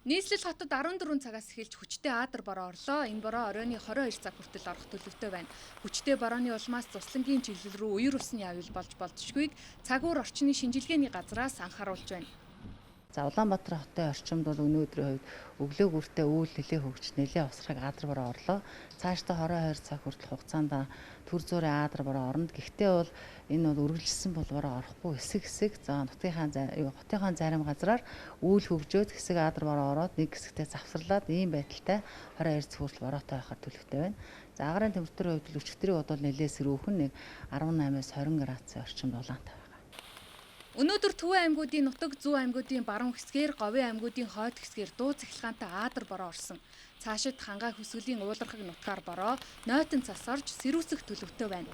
Нийслэл хотод 14 цагаас эхэлж хүчтэй аадар бороо орлоо. Энэ бороо оройны 22 цаг хүртэл орох төлөвтэй байна. Хүчтэй борооны улмаас цуслангийн чиглэл рүү үер усны аюул болж болзошгүйг цаг ур орчны шинжилгээний газраас анхааруулж байна. За Улаанбаатар хотын орчимд бол өнөөдрийн хувьд өглөө бүртээ үйл нэлээ хөгжиж нэлээ усрах аадар бороо орлоо. Цаашдаа 22 цаг хүртэл хугацаанд төр зуурын аадар бороо орно. Гэхдээ бол энэ бол үргэлжилсэн бол бороо орохгүй хэсэг за хотынхаа зарим газраар үйл хөгжөөд хэсэг аадар бороо ороод нэг хэсэгтээ завсарлаад ийм байдалтай 22 цаг хүртэл бороотой байхаар төлөвтэй байна. За агарын температурын хувьд өчигдрийн бодвол нэлээ сэрүүхэн нэг 18-аас 20 градусын орчимд улаантай. Өнөөдөр Төвийн аймагуудын нутаг, Зүүн аймагуудын баруун хэсгээр, Говийн аймагуудын хойд хэсгээр дуу цахилгаантай аадар бороо орсон. Цаашид Хангаай хүсгэлийн уулархаг нутгаар бороо нойтон цас орж сэрүүсэх төлөвтэй байна.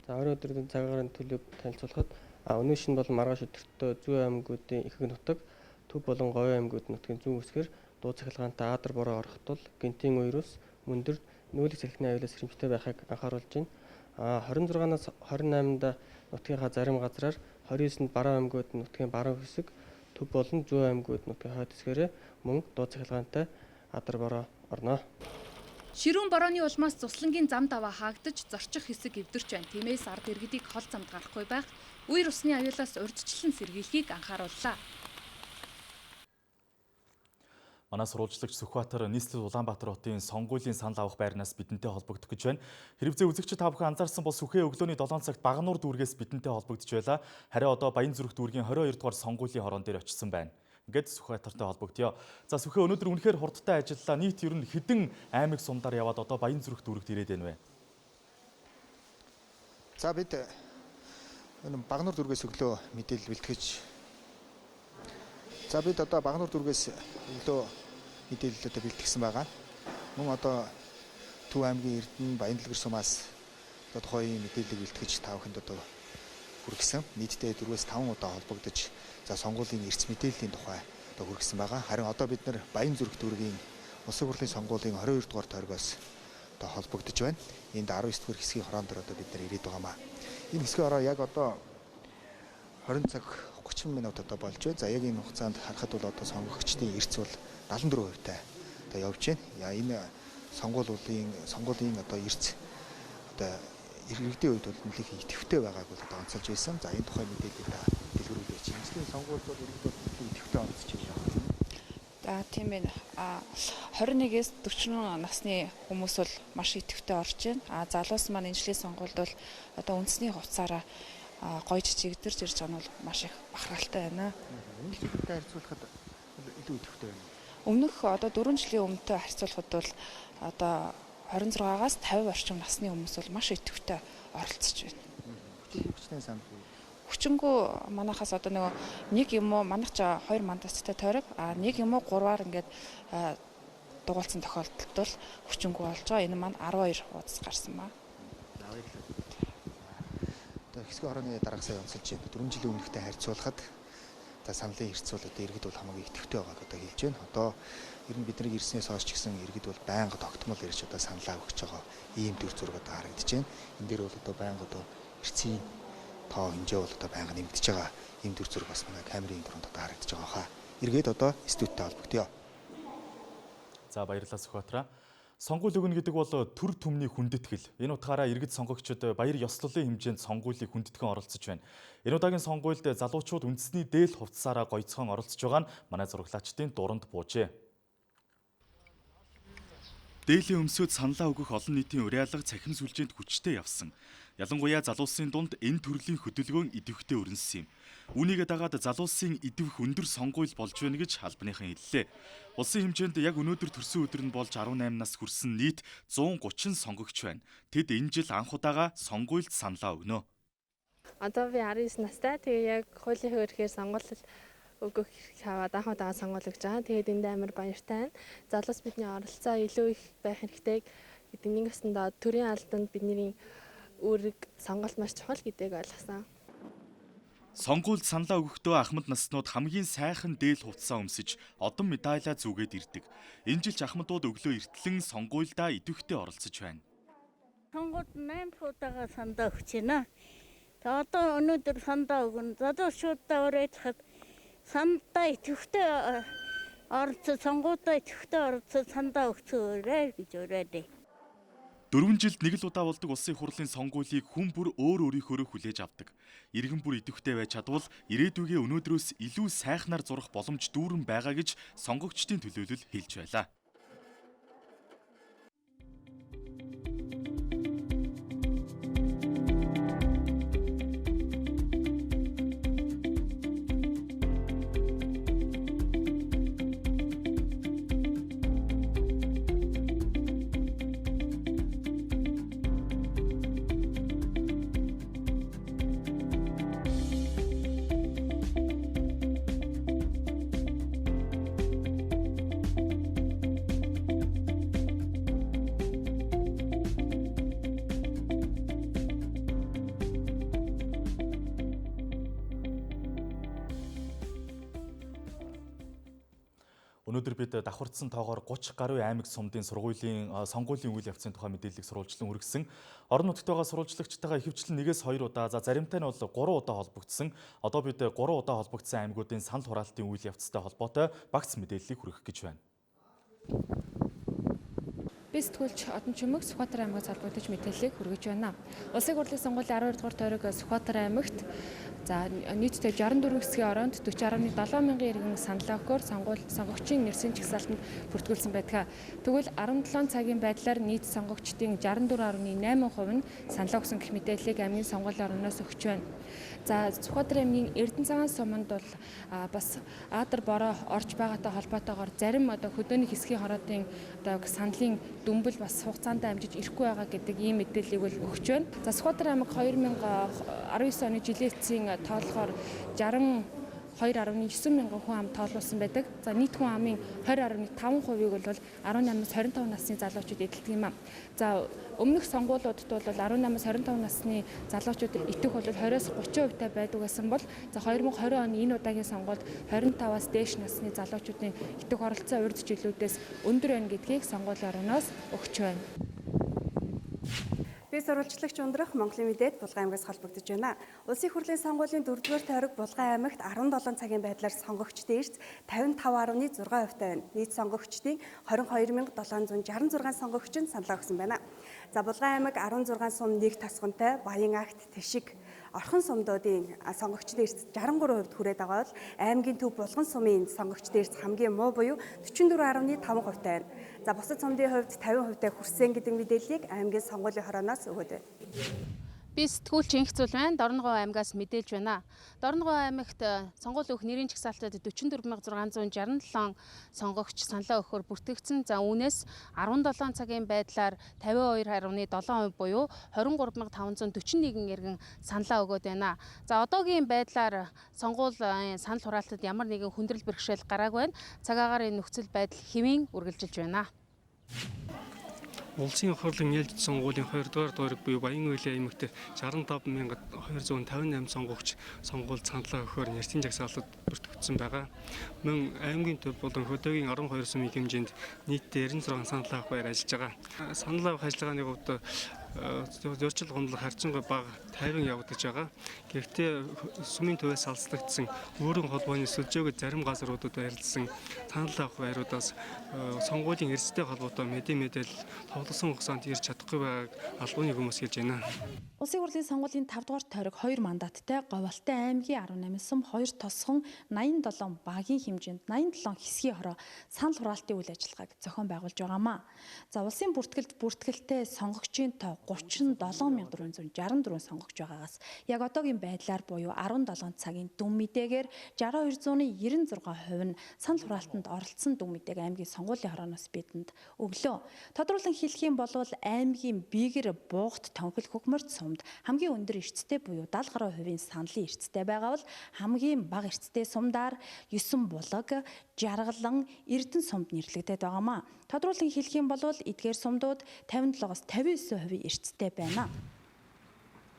За өнөөдрийн цагаарын төлөв танилцуулахад өнөө шин болон маргааш өдөртөө Зүүн аймагуудын ихэнх нутаг, Төв болон Говийн аймагуудын нутгийн зүүн хэсгээр дуу цахилгаантай аадар бороо орох тул гинтийн үерус мөндөр нүүлэг салхины аюулаас сэрэмжтэй байхыг анхааруулж байна. 26-наас 28-нд нутгийнхаа зарим газраар 29-нд баруун аймагуд нутгийн баруун хэсэг, Төв болон Зүүн аймагуд нутгийн хойд хэсгээрээ мөн дуу цахилгаантай аадар бороо орно. Ширүүн борооны улмаас цуслангийн зам даваа хаагдаж зорчих хэсэг эвдэрч байна. Тиймээс ард иргэдийг хол замд гарахгүй байх, үер усны аюулаас урьдчилан сэргийлэхийг анхаарууллаа. Манай сурвалжлагч Сүхбаатар нийслэл Улаанбаатар хотын сонгуулийн санал авах байрнаас бидэнтэй холбогдох гэж байна. Хэрвээ үзэгчид та бүхэн анзаарсан бол Сүхээ өглөөний 7 цагт Багнуур дүүргээс бидэнтэй холбогдож байла. Харин одоо Баянзүрх дүүргийн 22 дугаар сонгуулийн хорон дээр очсон байна. Ингээд Сүхбаатартай холбогдъё. За Сүхээ өнөөдөр үнэхээр хурдтай ажиллалаа. Нийт ер нь хэдэн аймаг сумдаар яваад одоо Баянзүрх дүүрэгт ирээд байна вэ? За бид Багнуур дүүргээс өглөө мэдээлэл бэлтгэж бид одоо Багнуур дүүргээс өглөө мэдээлэлүүдээ бэлтгэсэн байгаа. Мөн одоо Төв аймгийн Эрдэнэ, Баянлгэр сумаас одоо тухайн мэдээллийг бэлтгэж та бүхэнд одоо хүргэсэн. Нийтдээ 4-5 удаа холбогдож сонгуулийн эрс мэдээллийн тухай одоо хүргэсэн байгаа. Харин одоо бид нар Баянзүрх дүүргийн улсын хурлын сонгуулийн 22 дугаар тойргоос одоо холбогдож байна. Энд 19 дугаар хэсгийн хороон дээр одоо бид нар ирээд байгаамаа. Энэ хэсгийн хороо яг одоо 20 цаг 30 минут одоо болж байна. За яг энэ хугацаанд харахад бол одоо сонгогчдын эрс бол 74% таа одоо явж байна. Энэ сонгуулийн одоо эрс одоо иргэдийн хувьд бол нэлээд идэвхтэй байгааг бол одоо онцолж байсан. За энэ тухай мэдээлэл та дэлгэрүүлж байна. Эцсийн сонгуульд бол иргэд бол нэлээд идэвхтэй онцолж байна. Тийм байна. 21-ээс 40 насны хүмүүс бол маш идэвхтэй орж байна. Залуус маань энэ жилийн сонгуульд бол одоо үндэсний хувцаараа гоё жижигдэрж ирж байгаа нь бол маш их бахархалтай байна. Нийтлэлтэй харьцуулахад илүү идэвхтэй байна. Өмнөх одоо 4 жилийн өмнөдөө харьцуулахад бол одоо 26-аас 50 орчим насны хүмүүс бол маш идэвхтэй оролцож байна. Хүчин хүчингү манахаас одоо нөгөө нэг юм уу манах ч 2 мандаттай тойрог нэг юм уу 3-аар ингээд дугуулсан тохиолдолд бол хүчингү болж байгаа. Энэ маань 12 уудас гарсан ба. Одоо хэсгийн хорооны дарга сая онцолж байна. 4 жилийн өмнөхтэй харьцуулахад саналын эрс бол одоо иргэд бол хамаагүй идэвхтэй байгааг одоо хэлж байна. Одоо ер нь бидний ирснээс хойш ч гэсэн иргэд бол байнга тогтмол ирж одоо саналаа өгч байгаа ийм төр зураг одоо харагдаж байна. Энэ дээр бол одоо байнга одоо эрсийн тоо хэмжээ бол одоо байнга нэмэгдэж байгаа ийм төр зураг бас манай камерын дөрөнд одоо харагдаж байгаа хаа. Эргээд одоо студенттэй холбогдъё. За баярлалаа Сүхбаатараа. Сонгууль өгнө гэдэг бол төр түмний хүндэтгэл. Энэ утгаараа иргэд сонгогчид баяр ёслолын хэмжээнд сонгуулийг хүндэтгэн оролцож байна. Энэ удаагийн сонгуульд залуучууд үндэсний дээл хувцсаараа гоёцхон оролцож байгаа нь манай зураглаачдын дуранд буужээ. Дээлийн өмсөд саналаа өгөх олон нийтийн уриалга цахим сүлжээнд хүчтэй явсан. Ялангуяа залуусын дунд энэ төрлийн хөдөлгөөн идэвхтэй өрнөсөн юм. Үүнийгээ дагаад залуусын идэвх өндөр сонгуул болж байна гэж албаныхан хэллээ. Улсын хэмжээнд яг өнөөдөр төрсөн өдөр нь болж 18 нас хүрсэн нийт 130 сонгогч байна. Тэд энэ жил анх удаага сонгуульд саналаа өгнө. Одоо би 19 настай. Тэгээ яг хуулийн хөрөхээр сонгуульд өгөх хаваад анх удаага сонгуул өгч байгаа. Тэгээд энд амар баяртай байна. Залуус бидний оролцоо илүү их байх хэрэгтэй гэдэг нэгсэндээ төрийн албанд бидний үүрэг сонголт маш чухал гэдгийг ойлгосон. Сонгуульд саналаа өгөхдөө ахмад наснууд хамгийн сайхан дээл хувцас өмсөж одон медалиа зүгээд ирдэг. Энэ жил ч ахмадууд өглөө эртлэн сонгуульдаа идэвхтэй оролцож байна. Сонгуульд 8 удаагаа саналаа өгч байна. Тэгээ одоо өнөөдөр саналаа өгнө. Залуучуудаа уриалгахад саналаа идэвхтэй оролцож, сонгуульдаа идэвхтэй оролцож саналаа өгцөөрэй гэж уриалъя. 4 жилд нэг л удаа болдог улсын хурлын сонгуулийг хүн бүр өөр өөрийнхөөрөө хүлээж авдаг. Иргэн бүр идэвхтэй байж чадвал ирээдүйгээ өнөөдрөөс илүү сайхнаар зурах боломж дүүрэн байгаа гэж сонгогчдын төлөөлөл хэлж байлаа. Өнөөдөр бид давхардсан тоогоор 30 гаруй аймаг сумдын сонгуулийн үйл явцын тухай мэдээллийг сурвалжлан хүргэсэн. Орон нутгад байгаа сурвалжлагчтайгаа ихэвчлэн 1-2 удаа, за заримтай нь бол 3 удаа холбогдсон. Одоо бид 3 удаа холбогдсон аймагуудын санал хураалтын үйл явцтай холбоотой багц мэдээллийг хүргэх гэж байна. Би сэтгүүлч Одон Чүмэг Сүхбаатар аймагаас холбогдож мэдээллийг хүргэж байна. Улсын хурлын сонгуулийн 12 дугаар тойрог Сүхбаатар аймагт нийтдээ 64 хэсгийн оронд 40.7 мянган иргэн саналаа өгөхөөр сонгогчийн нэрсийн чагсаалтанд бүртгүүлсэн байдаг. Тэгвэл 17 цагийн байдлаар нийт сонгогчдын 64.8% нь саналаа өгсөн гэх мэдээллийг аймгийн сонгуулийн орноос өгч байна. За Сүхбаатар аймгийн Эрдэнэ цагаан суманд бол бас Аадар бороо орж байгаатай холбоотойгоор зарим одоо хөдөөний хэсгийн хороодын одоо саналын дүнбэл бас хугацаанд амжиж ирэхгүй байгаа гэдэг ийм мэдээллийг бол өгч байна. За Сүхбаатар аймаг 2019 оны жилийн эцсийн тоолохоор 62.9 мянган хүн ам тоолуулсан байдаг. За нийт хүн амын 20.5%-ийг бол 18-аас 25 насны залуучууд эдэлдэг юм аа. За өмнөх сонгуулиудад бол 18-аас 25 насны залуучууд итэх бол 20-аас 30% байдаг гэсэн бол за 2020 оны энэ удаагийн сонгуульд 25-аас дээш насны залуучуудын итэх оролцоо урьд жилүүдээс өндөр байна гэдгийг сонгуулийн орноос өгч байна. Би сурвалжлагч ундрах Монголын мэдээд Булган аймгаас холбогдож байна. Улсын хурлын сонгуулийн 4-р тойрог Булган аймагт 17 цагийн байдлаар сонгогчдын эрс 55.6% байна. Нийт сонгогчдын 22,766 сонгогч нь саналаа өгсөн байна. За Булган аймаг 16 сум нэг тосгонтой Баян агт, Тэшиг, Орхон сумдуудын сонгогчдын эрс 63% хүрээд байгаа бол аймгийн төв Булган сумын сонгогчдын эрс хамгийн муу буюу 44.5% байна. За бусад сумдын хувьд 50% хүрсэн гэдэг мэдээллийг аймгийн сонгуулийн хорооноос өгöd байна. Би сэтгүүлч Инх Зүйл байна. Дорногов аймгаас мэдээлж байна. Дорногов аймагт сонгууль өгөх нэрийн жагсаалтад 44667 сонгогч саналаа өгөхөөр бүртгэгдсэн. За үүнээс 17 цагийн байдлаар 52.7% буюу 23541 иргэн саналаа өгөөд байна. За одоогийн байдлаар сонгуулийн санал хураалтад ямар нэгэн хүндрэл бэрхшээл гараагүй байна. Цагаагаар энэ нөхцөл байдал хэвийн үргэлжилж байна. Улсын их хурлын нээлттэй сонгуулийн 2 дугаар дуурайг буюу Баян үеийн аймагт 65258 сонгогч сонгуульд саналаа өгөхөөр нэрсийн жагсаалтад бүртгэгдсэн байгаа. Мөн аймгийн төв болон хөдөөгийн 12 сумын хэмжээнд нийтдээ 96 саналаа авах байр ажиллаж байгаа. Саналаа авах ажиллагааны хувьд зөрчил гомдлого харьцангуй бага тайван явагдаж байгаа. Гэхдээ сумын төвөөс салцлагдсан өөрийн холбооны сүлжээгөө зарим газруудад байрласан санал авах байруудаас сонгуулийн эрсдэлтэй холбоотой мэдээлэл тоглосон хугацаанд ирж чадахгүй байгааг албаны хүмүүс хэлж байна. Улсын хурлын сонгуулийн 5 дугаар тойрог 2 мандаттай Говьалтай аймгийн 18 сум 2 тосхон 87 багийн хэмжээнд 87 хэсгийн хороо санал хураалтын үйл ажиллагааг зохион байгуулж байгаамаа. За улсын бүртгэлтэй сонгогчийн тоо 37464 сонгогч байгаагаас яг одоогийн байдлаар буюу 17 цагийн дүн мэдээгээр 6296% нь санал хураалтанд оролцсон дүн мэдээг аймгийн сонгуулийн хорооноос бидэнд өглөө. Тодруулан хэлэх юм бол аймгийн Бигэр, Буугт, Тонхил, Хөхмөрт сумд хамгийн өндөр эрсдэлтэй буюу 70% саналын эрсдэлтэй байгаа бол хамгийн бага эрсдэлтэй сумдаар 9 булаг, Жаргалан, Эрдэнэ сумд нэрлэгдээд байгаамаа. Тодруулан хэлэх юм бол эдгээр сумдууд 57-аас 59% эрсдэлтэй байна.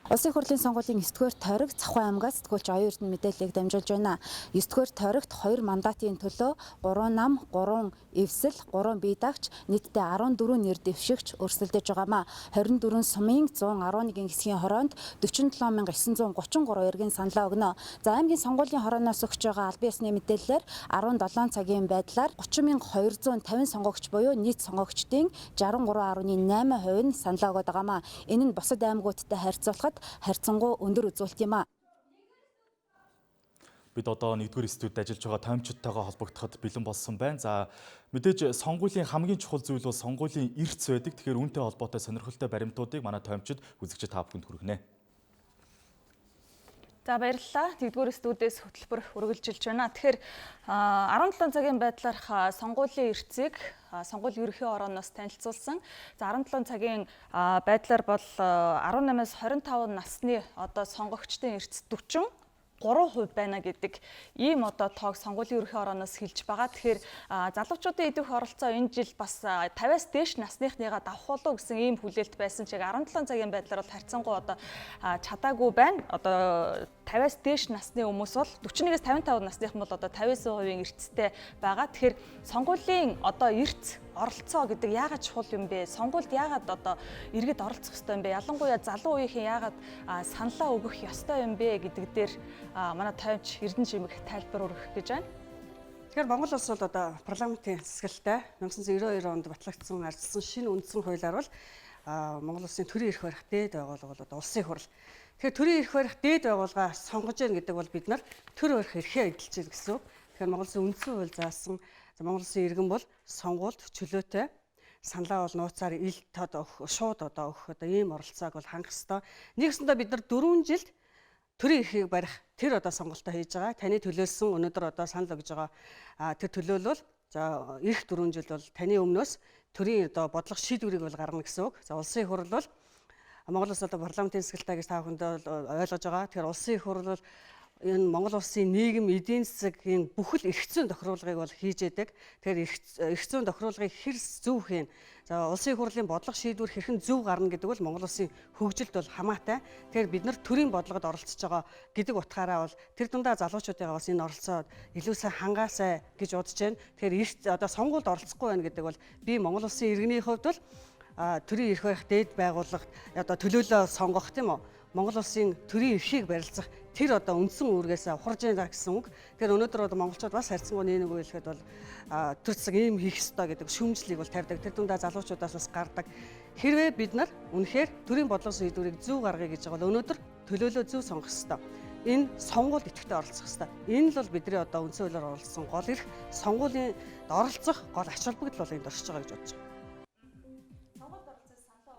Улсын хурлын сонгуулийн 9-р тойрог Цахуу аймгаас сэтгүүлч Оюун Эрдэнэ мэдээллийг дамжуулж байна. 9-р тойрогт 2 мандатын төлөө 3 нам, 3 эвсэл, 3 бие дагч нийтдээ 14 нэр дэвшигч өрсөлдөж байгаамаа. 24 сумын 111 хэсгийн хороонд 47933 иргэн саналаа өгнө. За аймгийн сонгуулийн хорооноос өгч байгаа албан ёсны мэдээллээр 17 цагийн байдлаар 30250 сонгогч буюу нийт сонгогчдын 63.8% нь саналаа өгöd байгаамаа. Энэ нь бусад аймагуудтай харьцуулахад харьцангуй өндөр үзүүлэлт юм а. Бид одоо 1-р студид ажиллаж байгаа таймчдтайгаа холбогдоход бэлэн болсон байна. За мэдээж сонгуулийн хамгийн чухал зүйл бол сонгуулийн эрц байдаг. Тэгэхээр үүнтэй холбоотой сонирхолтой баримтуудыг манай таймчид үзэгчид та бүхэнд хүргэнэ. За баярлалаа. 1-р студиэс хөтөлбөр үргэлжилж байна. Тэгэхээр 17 цагийн байдлаарх сонгуулийн эрцийг сонгуулийн ерөнхий орооноос танилцуулсан. За 17 цагийн байдлаар бол 18-аас 25 насны одоо сонгогчдын эрц 43% байна гэдэг ийм одоо тоог сонгуулийн ерөнхий орооноос хэлж байгаа. Тэгэхээр залуучуудын идэх оролцоо энэ жил бас 50-аас дээш насныхныгаа давах болов гэсэн ийм хүлээлт байсан чиг 17 цагийн байдлаар бол харьцангуй одоо чадаагүй байна. Одоо 50-аас дээш насны хүмүүс бол 41-ээс 55 насных нь бол одоо 59% эрцтэй байгаа. Тэгэхээр сонгуулийн одоо эрц оролцоо гэдэг яагаад чухал юм бэ? Сонгуульд яагаад одоо иргэд оролцох ёстой юм бэ? Ялангуяа залуу үеийнхэн яагаад саналаа өгөх ёстой юм бэ гэдэг дээр манай таймч Эрдэнэ Жимэг тайлбар өргөх гэж байна. Тэгэхээр Монгол улс бол одоо парламентын засаглалтай 1992 онд батлагдсан арчилсан шинэ үндсэн хуулиар бол Монгол улсын төрийн эрх барих дээд байгууллага бол одоо улсын хурл. Тэгэхээр төрийн эрх барих дээд байгууллага сонгож яах гэдэг бол бид нар төр барих эрхээ эдэлж байгаа гэсэн үг. Тэгэхээр Монгол улсын үндсэн хууль заасан Монгол улсын иргэн бол сонгуульд чөлөөтэй саналаа бол нууцаар ил тод өгөх, шууд одоо өгөх одоо ийм оролцоог бол хангах ёстой. Нэгсэндээ бид нар 4 жилд төрийн эрхийг барих тэр одоо сонголтоо хийж байгаа. Таны төлөөлсөн өнөөдөр одоо санал өгж байгаа тэр төлөөлөл за эх 4 жил бол таны өмнөөс төрийн одоо бодлого шийдвэрийг бол гаргана гэсэн үг. За улсын их хурл бол Монгол улс одоо парламентын засаглалтай гэж та бүхэнд ойлгож байгаа. Тэгэхээр улсын их хурл бол энэ Монгол улсын нийгэм эдийн засгийн бүхэл эрх зүйн тохируулгыг бол хийж яадаг. Тэгэхээр эрх зүйн тохируулгыг хэр зөв хийн. За улсын хурлын бодлого шийдвэр хэрхэн зөв гарна гэдэг бол Монгол улсын хөгжилд бол хамаатай. Тэгэхээр бид нар төрийн бодлогод оролцож байгаа гэдэг утгаараа бол тэр дундаа залуучуудыгаа бас энэ оролцоод илүү сайн хангаасай гэж бодож байна. Тэгэхээр одоо сонгуульд оролцохгүй байна гэдэг бол би Монгол улсын иргэний хувьд бол төрийн эрх барих дээд байгууллагт одоо төлөөлөө сонгох тийм үү? Монгол улсын төрийн эрхийг барилцах тэр одоо үндсэн үүргээс ухарж байгаа гэсэн үг. Тэгэхээр өнөөдөр одоо монголчууд бас харьцангуй нэг үйлэхэд бол тэр засаг ийм хийх ёстой гэдэг шүүмжлэлийг бол тавьдаг. Тэр дундаа залуучуудаас бас гардаг. Хэрвээ бид нар үнэхээр төрийн бодлого шийдвэрийг зөв гаргая гэж байгаа бол өнөөдөр төлөөлөө зөв сонгох ёстой. Энэ сонгуульд идэвхтэй оролцох ёстой. Энэ л бол бидний одоо үндсэн хуулиар оролцсон гол эрх, сонгуулийн оролцох гол ач холбогдол бол энд оршиж байгаа гэж бодож байна.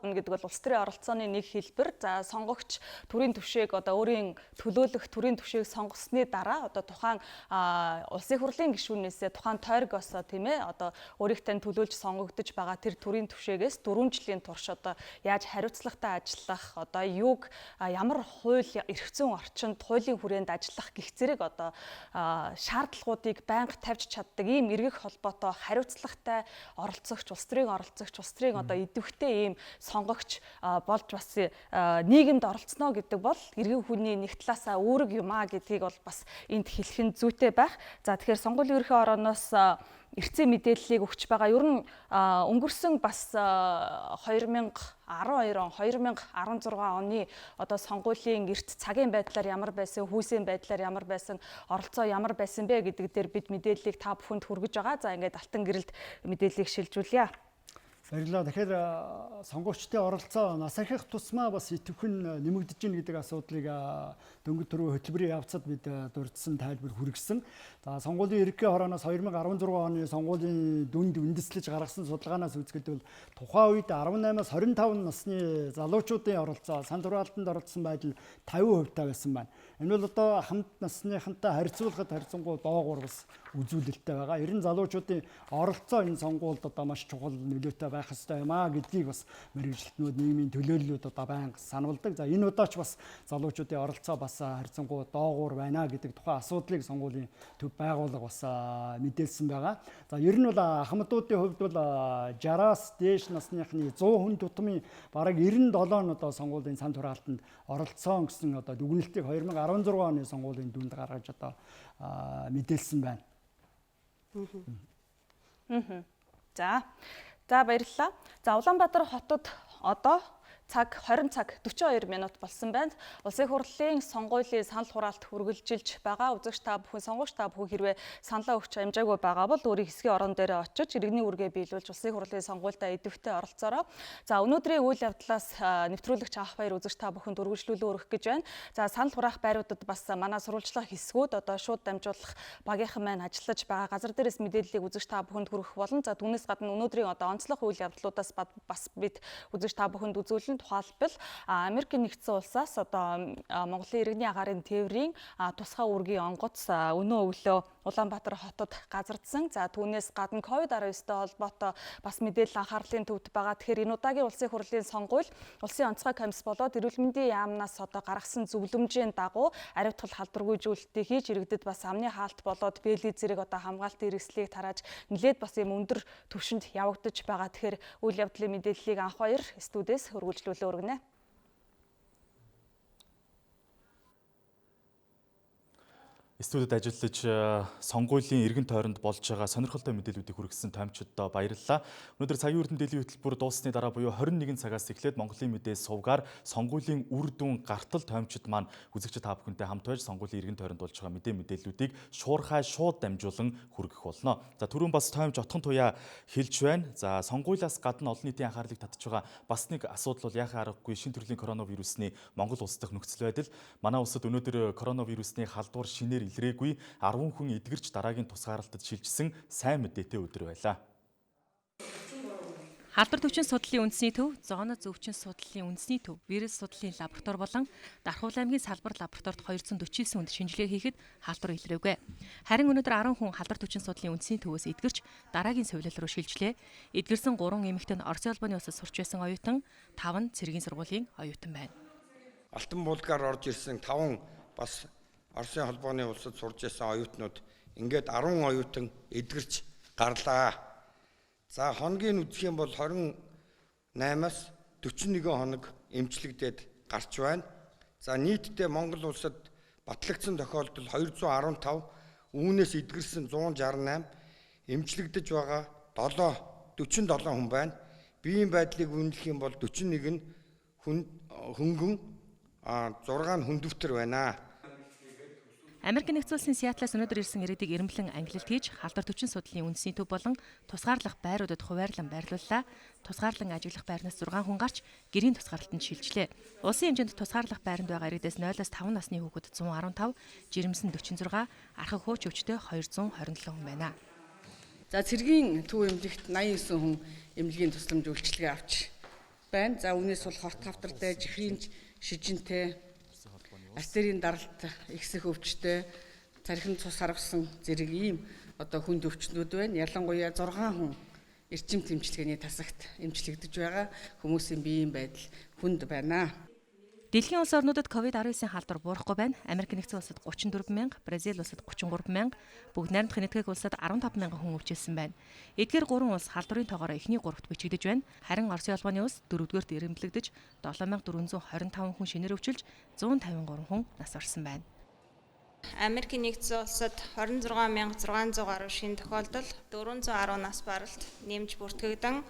гэдэг бол улс төрийн оролцооны нэг хэлбэр. За сонгогч төрийн түвшийг одоо өөрийн төлөөлөх төрийн түвшийг сонгосны дараа одоо тухайн улсын хурлын гишүүнээсээ тухайн тойргоос тийм ээ одоо өөрийнх тань төлөөлж сонгогдож байгаа тэр төрийн түвшээс 4 жилийн турш одоо яаж хариуцлагатай ажиллах, одоо юуг ямар хууль эрх зүйн орчинд хуулийн хүрээнд ажиллах гэх зэрэг одоо шаардлагуудыг байнга тавьж чаддаг ийм эргэх холбоотой хариуцлагатай оролцогч, улс төрийн оролцогч, улс төрийн одоо идэвхтэй ийм сонгогч болж бас нийгэмд оролцоно гэдэг бол иргэн хүний нэг талаасаа үүрэг юм а гэдгийг бол бас энд хэлэх нь зүйтэй байх. За тэгэхээр сонгуулийн ерхий орооноос эртний мэдээллийг өгч байгаа. Ер нь өнгөрсөн бас 2012 он, 2016 оны одоо сонгуулийн эрт цагийн байдлаар ямар байсан, хүйсийн байдлаар ямар байсан, оролцоо ямар байсан бэ гэдэг дээр бид мэдээллийг та бүхэнд хүргэж байгаа. За ингээд алтан гэрэлд мэдээллийг шилжүүлье. Баярлалаа. Тэгэхээр сонгуульчдын оролцоо нас архих тусмаа бас идэвхэн нэмэгдэж гин гэдэг асуудлыг дөнгөж түрүү хөтөлбөрийн явцад бид дурдсан тайлбар хүргэсэн. За сонгуулийн ерөнхий хорооноос 2016 оны сонгуулийн дүнд үндэслэж гаргасан судалгаанаас үзэхэд бол тухайн үед 18-аас 25 насны залуучуудын оролцоо сан туршилтанд оролцсон байдал 50% байсан байна. Энэ бол одоо хамт насныхантай харьцуулахад харьцангуй доогуур бас үзүүлэлттэй байгаа. Ер нь залуучуудын оролцоо энэ сонгуульд одоо маш чухал нөлөөтэй байх ёстой юм а гэдгийг бас мэргэжилтнүүд, нийгмийн төлөөллүүд одоо байнга сануулдаг. За энэ удаач бас залуучуудын оролцоо бас харьцангуй доогуур байна гэдэг тухайн асуудлыг сонгуулийн төв байгууллага бас мэдээлсэн байгаа. За ер нь бол ахмадуудын хувьд бол 60-аас дээш насныхны 100 хүн тутмын бараг 97 нь одоо сонгуулийн сан туршилтанд оролцсон гэсэн одоо дүгнэлтийг 2016 оны сонгуулийн дүнд гаргаж одоо мэдээлсэн байна. За баярлалаа. За Улаанбаатар хотод одоо 20 цаг 42 минут болсон байна. Улсын хурлын сонгуулийн санал хураалт хүргэлжилж байгаа. Үзэгч та бүхэн, сонгуульч та бүхэн хэрвээ саналаа өгч амжаагүй байгаа бол өөрийн хэсгийн орон дээр очиж иргэний үргээ биелүүлж улсын хурлын сонгуультай идэвхтэй оролцоороо. За өнөөдрийн үйл явдлаас нэвтрүүлэгч авах баяр үзэгч та бүхэнд үргэлжлүүлэн өргөх гэж байна. За санал хураах байруудад бас манай сурвалжлага хэсгүүд одоо шууд дамжуулах багийнхан маань ажиллаж байгаа. Газар дээрээс мэдээллийг үзэгч та бүхэнд хүргэх болно. За түүнээс гадна өнөөдрийн одоо онцлог үйл явдлуудаас бас бид үзэгч та бүхэнд үзүүлэн тухайлбал Америкийн нэгдсэн улсаас одоо Монголын иргэний агаарын тээврийн тусгай үүргийн онгоц өнөө өглөө Улаанбаатар хотод газардсан. За түүнээс гадна COVID-19-тэй холбоотой бас мэдээлэл анхаарлын төвд байгаа. Тэгэхээр энэ удаагийн улсын хурлын сонгуул улсын онцгой комисс болоод эрүүл мэндийн яамнаас одоо гаргасан зөвлөмжийн дагуу аривтгал халдваргүй зүйлтийг хийж иргэдэд бас амны хаалт болоод бэлий зэрэг одоо хамгаалтын хэрэгслийг тарааж нэлээд бас юм өндөр түвшинд явагдаж байгаа. Тэгэхээр үйл явдлын мэдээллийг анх баяр студиэс хөрвүүлжлүүлээ өргөнэ. Студид ажиллаж сонгуулийн эргэн тойронд болж байгаа сонирхолтой мэдээллүүдийг хүргэсэн томчид баярлалаа. Өнөөдөр цагийн хүрд мэдээллийн хөтөлбөр дууссаны дараа буюу 21 цагаас эхлээд Монголын мэдээ сувгаар сонгуулийн үр дүн гартал томчид маань үзэгчид та бүхэнтэй хамт байж сонгуулийн эргэн тойронд болж байгаа мэдээллүүдийг шуурхай шууд дамжуулан хүргэх болно. За түрүүн бас томч отхон туяа хэлж байна. За сонгуулиас гадна олон нийтийн анхаарлыг татж байгаа бас нэг асуудал бол яхаа аргагүй шинэ төрлийн коронавирусны Монгол улс дахь нөхцөл байдал. Манай улсад өнөөдөр коронавирусны халдвар шинээр илрээгүй 10 хүн эдгэрч дараагийн тусгаарлалтад шилжсэн сайн мэдээтэй өдөр байлаа. Халдвар төвчин судлалын үндэсний төв, зооно зөвчин судлалын үндэсний төв, вирус судлалын лаборатори болон Дархуул аймгийн салбар лабораторид 249 хүнд шинжилгээ хийхэд халдвар илрээгүй. Харин өнөөдөр 10 хүн халдвар төвчин судлалын үндэсний төвөөс эдгэрч дараагийн сувилал руу шилжлээ. Эдгэрсэн 3 эмэгтэй нь Оросын улбаны улсад сурч байсан оюутан, 5 нь цэргийн сургуулийн оюутан байна. Алтан булгаар орж ирсэн 5 бас Оросын холбооны улсад сурж байсан оюутнууд ингээд 10 оюутан эдгэрч гарлаа. За хоногийн үзэх юм бол 28-аас 41 хоног эмчлэгдээд гарч байна. За нийтдээ Монгол улсад батлагдсан тохиолдол 215, үүнээс эдгэрсэн 168, эмчлэгдэж байгаа 47 хүн байна. Биеийн байдлыг үнэлэх юм бол 41 хөнгөн 6 хүндөвтөр байна. Америкийн нэгдсэн улсын Сиэтлээс өнөөдөр ирсэн иргэдийг эренблэн ангилалт хийж халдвар төвчин судлалын үндэсний төв болон тусгаарлах байруудад хуваарлан байрлууллаа. Тусгаарлан ажиглах байрнаас 6 хүн гарч гэрийн тусгаарлалтанд шилжлээ. Улсын хэмжээнд тусгаарлах байранд байгаа иргэдээс 0-5 насны хүүхэд 115, жирэмсэн 46, архаг хууч өвчтөй 227 хүн байна. За Цагийн төв эмнэлэгт 89 хүн эмнэлгийн тусламж үйлчилгээ авч байна. За үүнээс бол хорт хавтартай, жихрийн шижинтэй, артерийн даралт ихсэх өвчтэй, цархин цус харвсан зэрэг ийм одоо хүнд өвчнүүд байна. Ялангуяа 6 хүн эрчим тэмчилгээний тасагт эмчлэгдэж байгаа хүмүүсийн биеийн байдал хүнд байна. Дэлхийн улс орнуудад COVID-19-ийн халдвар буурахгүй байна. Америк нэгдсэн улсад 34 мянга, Бразил улсад 33 мянга, бүгд найрамдах нэгтгэх улсад 15 мянган хүн өвчилсөн байна. Эдгээр 3 улс халдварын тоогоор эхний 3-т бичигдэж байна. Харин Оросын холбооны улс 4-р ирэмблэгдэж 7425 хүн шинээр өвчилж 153 хүн нас барсан байна. Америк нэгдсэн улсад 26600 гаруй шинэ тохиолдол, 410 нас баралт нэмж бүртгэгдэн,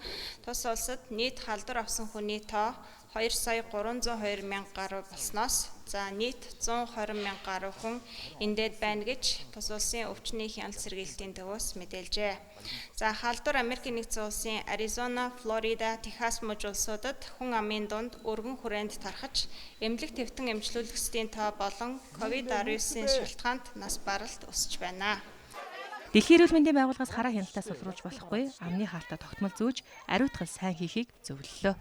тус улсад нийт халдвар авсан хүний тоо 2,302,000 гаруй болсноос за нийт 120,000 гаруй хүн эндээд байна гэж тус улсын өвчний хяналт сэргийлтийн төвөөс мэдээлжээ. За халдвар Америк нэгдсэн улсын Аризона, Флорида, Техас муж улсуудад хүн амын дунд өргөн хүрээнд тархаж эмнэлэг твтэн эмчлүүлэгчдийн тоо болон COVID-19-ийн шалтгаанд нас баралт өсөж байна. Дэлхийн эрүүл мэндийн байгууллагаас хараа хяналтаа сулруулж болохгүй, амны хаалтаа тогтмол зөөж, ариутгал сайн хийхийг зөвлөлөө.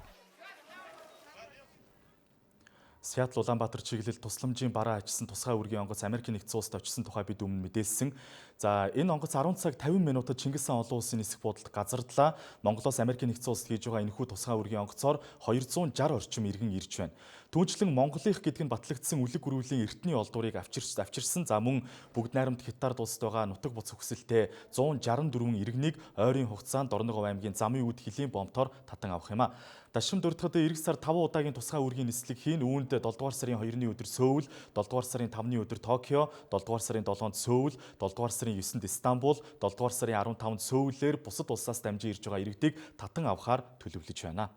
Сиэтл Улаанбаатар чиглэл тусламжийн бараа ачсан тусгай үргийн онгоц Америк нэгдсэн улсад очсон тухай бид өмнө мэдээлсэн. За энэ онгоц 10 цаг 50 минутад Чингис хаан олон улсын нисэх буудалд газардлаа. Монголоос Америк нэгдсэн улсад хийж байгаа энэхүү тусгай үргийн онгоцоор 260 орчим иргэн ирж байна. Түүнчлэн Монголынх гэдэг нь батлагдсан үлэг гөрүүлийн эртний олдуурыг авчирсан. За мөн бүгд найрамд Хятад улсад байгаа нутаг буц хөвсөлтэй 164 иргэнийг ойрын хугацаанд Дорногов аймгийн замын үүд хилийн бомтоор татан авах юм а. Дашим дурдхад эх сар 5 удаагийн тусгай үргийн нислэг хийн үүнд 7 дугаар сарын 2-ны өдөр Сөүл, 7 дугаар сарын 5-ны өдөр Токио, 7 дугаар сарын 7-нд Сөүл, 7 дугаар сарын 9-нд Истанбул, 7 дугаар сарын 15-нд Сөүлээр бусад улсаас дамжин ирж байгаа иргэдийг татан авахар төлөвлөж байна.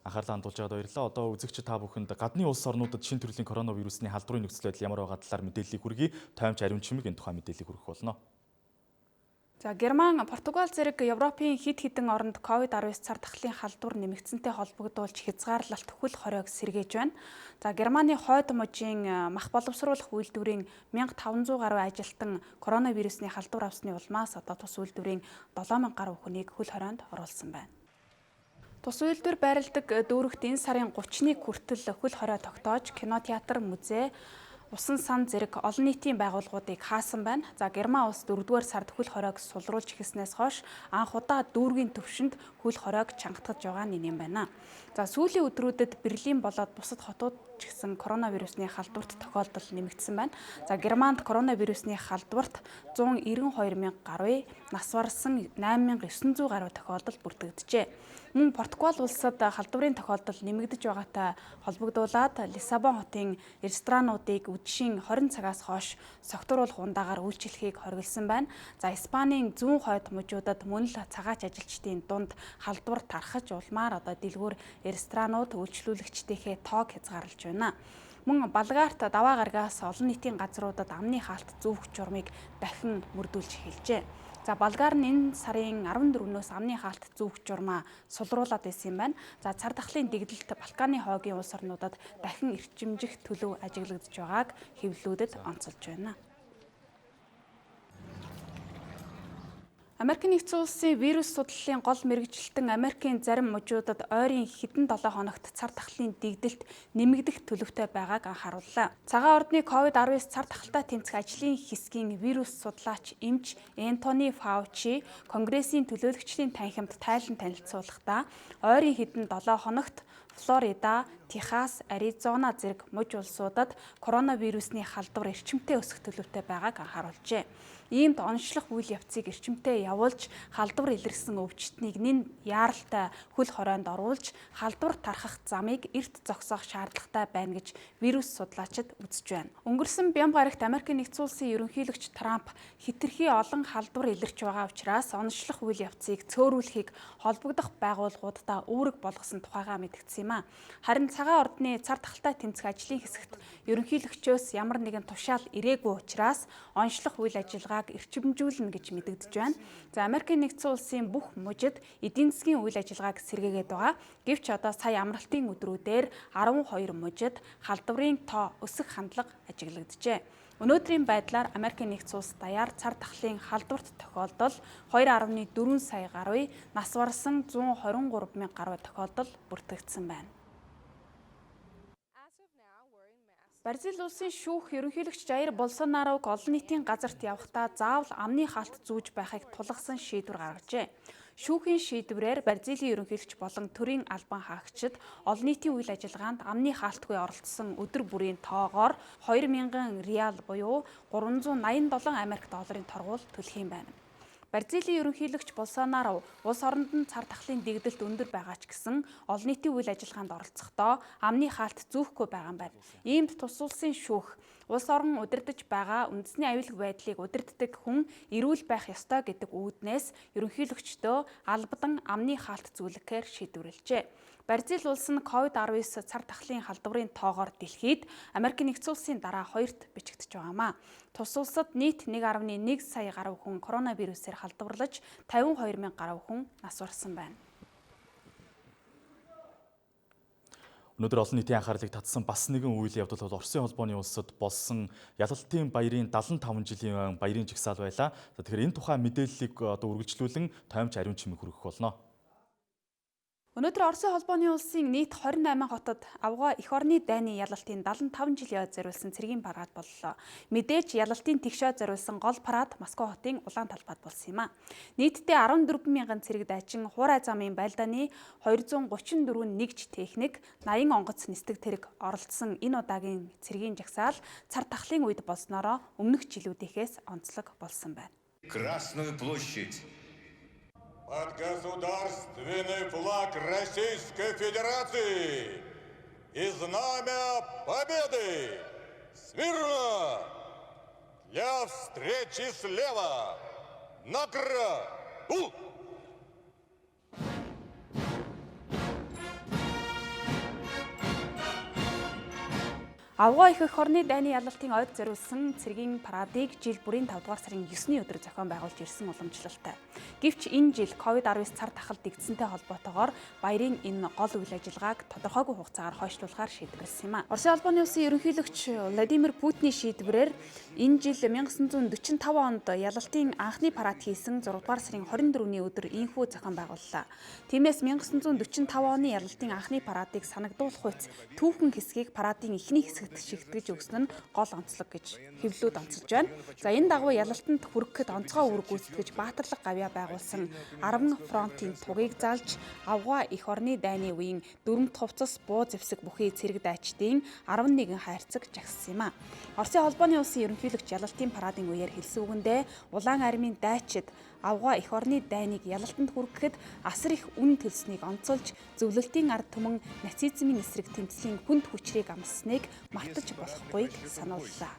Анхаарлаа хандуулж байгаад баярлалаа. Одоо үзэгчид та бүхэнд гадны улс орнуудад шинэ төрлийн коронавирусны халдварын нөхцөл байдал ямар байгаа талаар мэдээллийг хүргэе. Тоймч ариун чимэг энэ тухай мэдээллийг хүргэх болно. За Герман, Португал зэрэг Европын хэд хэдэн оронд COVID-19 цар тахлын халдвар нэмэгдсэнтэй холбогдуулж хязгаарлалт хөл хоройг сэргээж байна. За Германы хойд мужийн мах боловсруулах үйлдвэрийн 1500 гаруй ажилтан коронавирусны халдвар авсны улмаас одоо тус үйлдвэрийн 7000 гаруй хүнийг хөл хорионд оруулсан байна. Тус үйлдвэр байрладаг дүүрэгт энэ сарын 30-ны хүртэл хөл хорой тогтоож кинотеатр, музей, усан сан зэрэг олон нийтийн байгууллагуудыг хаасан байна. За Герман улс 4-р сард хөл хоройг сулруулж эхэлснээс хойш анх удаа дүүргийн төвшөнд хөл хоройг чангатгаж байгаа нь юм байна. За сүүлийн өдрүүдэд Берлин болоод бусад хотууд ч гэсэн коронавирусны халдварт тохиолдол нэмэгдсэн байна. За Германд коронавирусны халдварт 192,000 гаруй, нас барсан 8,900 гаруй тохиолдол бүртгэгджээ. Мөн Португал улсад халдварын тохиолдол нэмэгдэж байгаатай холбогдуулаад Лиссабон хотын ресторануудыг үдшийн 20 цагаас хойш согтууруулах ундаагаар үйлчлэхийг хориглосон байна. За Испанийн зүүн хойд мужуудад мөн л цагаач ажилчдын дунд халдвар тархаж улмаар одоо дэлгүүр ресторанууд үйлчлүүлэгчдийнхээ тоог хязгаарлаж байна. Мөн Болгарт даваа гаргаас олон нийтийн газруудад амны хаалт зүүх журмыг дахин мөрдүүлж эхэлжээ. За Болгар нь энэ сарын 14-өөс амны хаалт зүүх журмаа сулруулад байсан юм байна. За цар тахлын дэгдэлт Балканы хойгийн улс орнуудад дахин эрчимжих төлөв ажиглагдж байгааг хэвлэлүүдэд онцолж байна. Америк нэгдсэн улсын вирус судлалын гол мэргэжилтэн Америкийн зарим мужуудад ойрын хэдэн 7 хоногт цар тахлын дэгдэлт нэмэгдэх төлөвтэй байгааг анхаарууллаа. Цагаан ордны COVID-19 цар тахалтай тэмцэх ажлын хэсгийн вирус судлаач эмч Энтони Фаучи Конгрессийн төлөөлөгчдийн танхимд тайлан танилцуулахдаа ойрын хэдэн 7 хоногт Флорида, Техас, Аризона зэрэг муж улсуудад коронавирусны халдвар эрчимтэй өсөх төлөвтэй байгааг анхааруулжээ. Иймд онцлог үйл явцыг эрчимтэй явуулж халдвар илэрсэн өвчтнийг нэн яаралтай хөл хороонд оруулж халдвар тархах замыг эрт зогсоох шаардлагатай байна гэж вирус судлаачид үзэж байна. Өнгөрсөн бям гарагт Америк нэгдсэн улсын ерөнхийлөгч Трамп хэтэрхий олон халдвар илэрч байгаа учраас онцлог үйл явцыг цөөрүүлэхийг холбогдох байгууллагуудаа үүрэг болгосон тухайгаа мэдгдсэн юм а. Харин цагаан ордны цар тахалтай тэмцэх ажлын хэсэгт ерөнхийлөгчөөс ямар нэгэн тушаал ирээгүй учраас онцлог үйл ажиллагаа эрчимжүүлнэ гэж мэдэгдэж байна. За Америк нэгдсэн улсын бүх мужид эдийн засгийн үйл ажиллагааг сэргээгээд байгаа. Гэвч одоо сая амралтын өдрүүдээр 12 мужид халдварын тоо өсөх хандлага ажиглагджээ. Өнөөдрийн байдлаар Америкийн нэгдсэн улс даяар цар тахлын халдварт тохиолдол 2.4 сая гаруй, нас барсан 123 мянга гаруй тохиолдол бүртгэгдсэн байна. Бразил улсын шүүх ерөнхийлөгч Жаир Болсонаруг олон нийтийн газарт явахдаа заавал амны хаалт зүүж байхыг тулгасан шийдвэр гаргажээ. Шүүхийн шийдвэрээр Бразилийн ерөнхийлөгч болон төрийн албан хаагчид олон нийтийн үйл ажиллагаанд амны хаалтгүй оролцсон өдөр бүрийн тоогоор 2000 реал буюу 387 Америк долларын торгуул төлөх юм байна. Бразилийн ерөнхийлөгч Болсонару улс оронд нь цар тахлын дэгдэлт өндөр байгаа ч гэсэн олон нийтийн үйл ажиллагаанд оролцохдоо амны хаалт зүүхгүй байгаа юм байна. Иймд тус улсын шүүх улс орон удирдах байгаа үндэсний аюулгүй байдлыг удирддаг хүн эрүүл байх ёстой гэдэг үүднээс ерөнхийлөгчдөө албадан амны хаалт зүүлэхээр шийдвэрлэжээ. Бразил улс нь COVID-19 цар тахлын халдварын тоогоор дэлхийд Америкийн нэгдсэн улсын дараа 2-т бичигдэж байгаамаа. Тус улсад нийт 1.1 сая гаруй хүн коронавирусээр халдварлаж 52 мянга гаруй хүн нас барсан байна. Өнөөдөр олон нийтийн анхаарлыг татсан бас нэгэн үйл явдал бол Оросын холбооны улсад болсон ялалтын баярын 75 жилийн баярын жагсаал байлаа. Тэгэхээр энэ тухай мэдээллийг үргэлжлүүлэн тоймч ариун чимэг хүргэх болно. Өнөөдөр Оросын холбооны улсын нийт 28 хотод авгай эх орны дайны ялалтын 75 жилийн зориулсан цэргийн парад боллоо. Мэдээж ялалтын тэгшээ зориулсан гол парад Москва хотын улаан талбайд болсон юм а. Нийтдээ 14 мянган цэрэг дайчин, хуурай замын байлдааны 234 нэгж техник, 80 онгоц нисдэг тэрэг оролцсон энэ удаагийн цэргийн жагсаал цар тахлын үед болсноороо өмнөх жилүүдийнхээс онцлог болсон байна. Красную площадь. Под государственный флаг Российской Федерации и знамя Победы! Смирно! Для встречи слева! Накра! Авгай эх орны дайны ялалтын ойд зориулсан цэргийн парадыг жил бүрийн 5 дугаар сарын 9-ний өдөр зохион байгуулж ирсэн уламжлалтай. Гэвч энэ жил COVID-19 цар тахал дэгдсэнтэй холбоотойгоор баярын энэ гол үйл ажиллагааг тодорхойгүй хугацаагаар хойшлуулахар шийдвэрлсэн юм а. Оросын албаны улсын ерөнхийлөгч Владимир Путиний шийдвэрээр энэ жил 1945 онд ялалтын анхны парад хийсэн 6 дугаар сарын 24-ний өдөр инхүү зохион байгууллаа. Тиймээс 1945 оны ялалтын анхны парадыг санагдуулах үйц түүхэн хэсгийг парадын эхний хэсэгт шигтгэж өгсөн нь гол онцлог гэж хэвлэлүүд онцолж байна. За энэ дагуу ялалтанд хүрэхэд онцгой үр гүйцэтгэж баатарлаг гавьяа байгуулсан 10 фронтын тугийг залж авгай эх орны дайны үеийн дөрмөт хувцас буу зэвсэг бүхий цэрэг дайчдын 11 хайрцаг жагссан юм а. Оросын холбооны улсын ерөнхийлөгч ялалтын парадын үеэр хэлсэн үгэндээ улаан армийн дайчид авгай эх орны дайныг ялалтанд хүрэхэд асар их үн төлснийг онцолж зөвлөлтийн ард түмэн нацизмын эсрэг тэмцлийн хүнд хүчрийг амссныг мартаж болохгүйг санууллаа.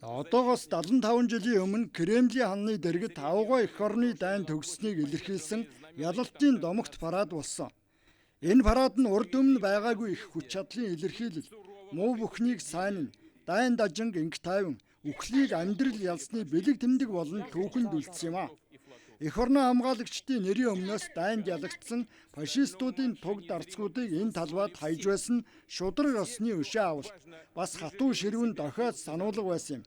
Одоогоос 75 жилийн өмнө Кремлийн ханны дэргэд авгай эх орны дайн төгсснийг илэрхийлсэн ялалтын домогт парад болсон. Энэ парад нь урд өмнө байгаагүй их хүч чадлын илэрхийлэл, муу бүхнийг сайн, дайн дажинг инг тайван, үхлийг амьдрал ялсны бэлэг тэмдэг болон түүхэнд үлдсэн юм а. Эх орны хамгаалагчдын нэрийн өмнөөс дайнд ялагдсан фашистуудын туг дарцгуудыг энэ талбайд хайж байсан шудраг осны өшөө авалт бас хатуу ширүүн дохиод сануулга байсан юм.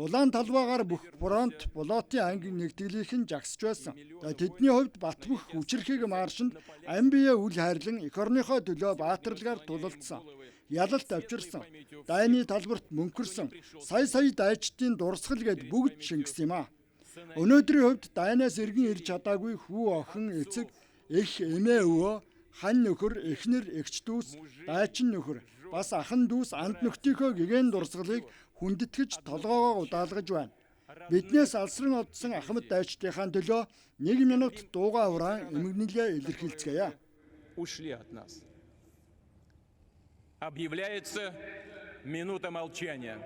Улаан талбайгаар бүх фронт болоотын анги нэгтгэлийнхэн жагсаж байсан. Тэдний хувьд Батбөх хүчирхэг маршинд амбие үл хайрлан эх орныхоо төлөө баатарлагаар тулалдсан. Ялалт авчирсан. Дайны талбарт мөнхөрсөн. Сая дайчдын дурсгал гэд бүгд шингэсэн юм а. Өнөөдрийн хувьд дайнаас иргэн ирж чадаагүй хүү охин эцэг эх эмээ өвөө хан нөхөр эхнэр эгч дүүс дайчин нөхөр бас ахан дүүс анд нөхдийнхөө гэгэн дурсгалыг хүндэтгэж толгоогоо удаалгаж байна. Биднээс алсран одсон ахмад дайчдынхаа төлөө 1 минут дууга хураан эмгэнэлээ илэрхийлцгээе. Ушли от нас. Объявляется минута молчания.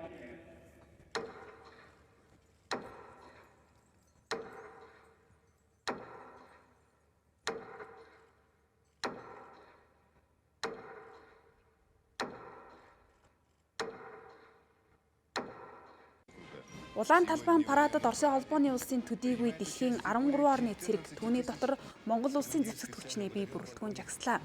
Улаан талбайн парадад Оросын холбооны улсын төдийгүй дэлхийн 13 орны цэрэг түүний дотор Монгол улсын зэвсэгт хүчний бие бүрэлдэхүүн жагслаа.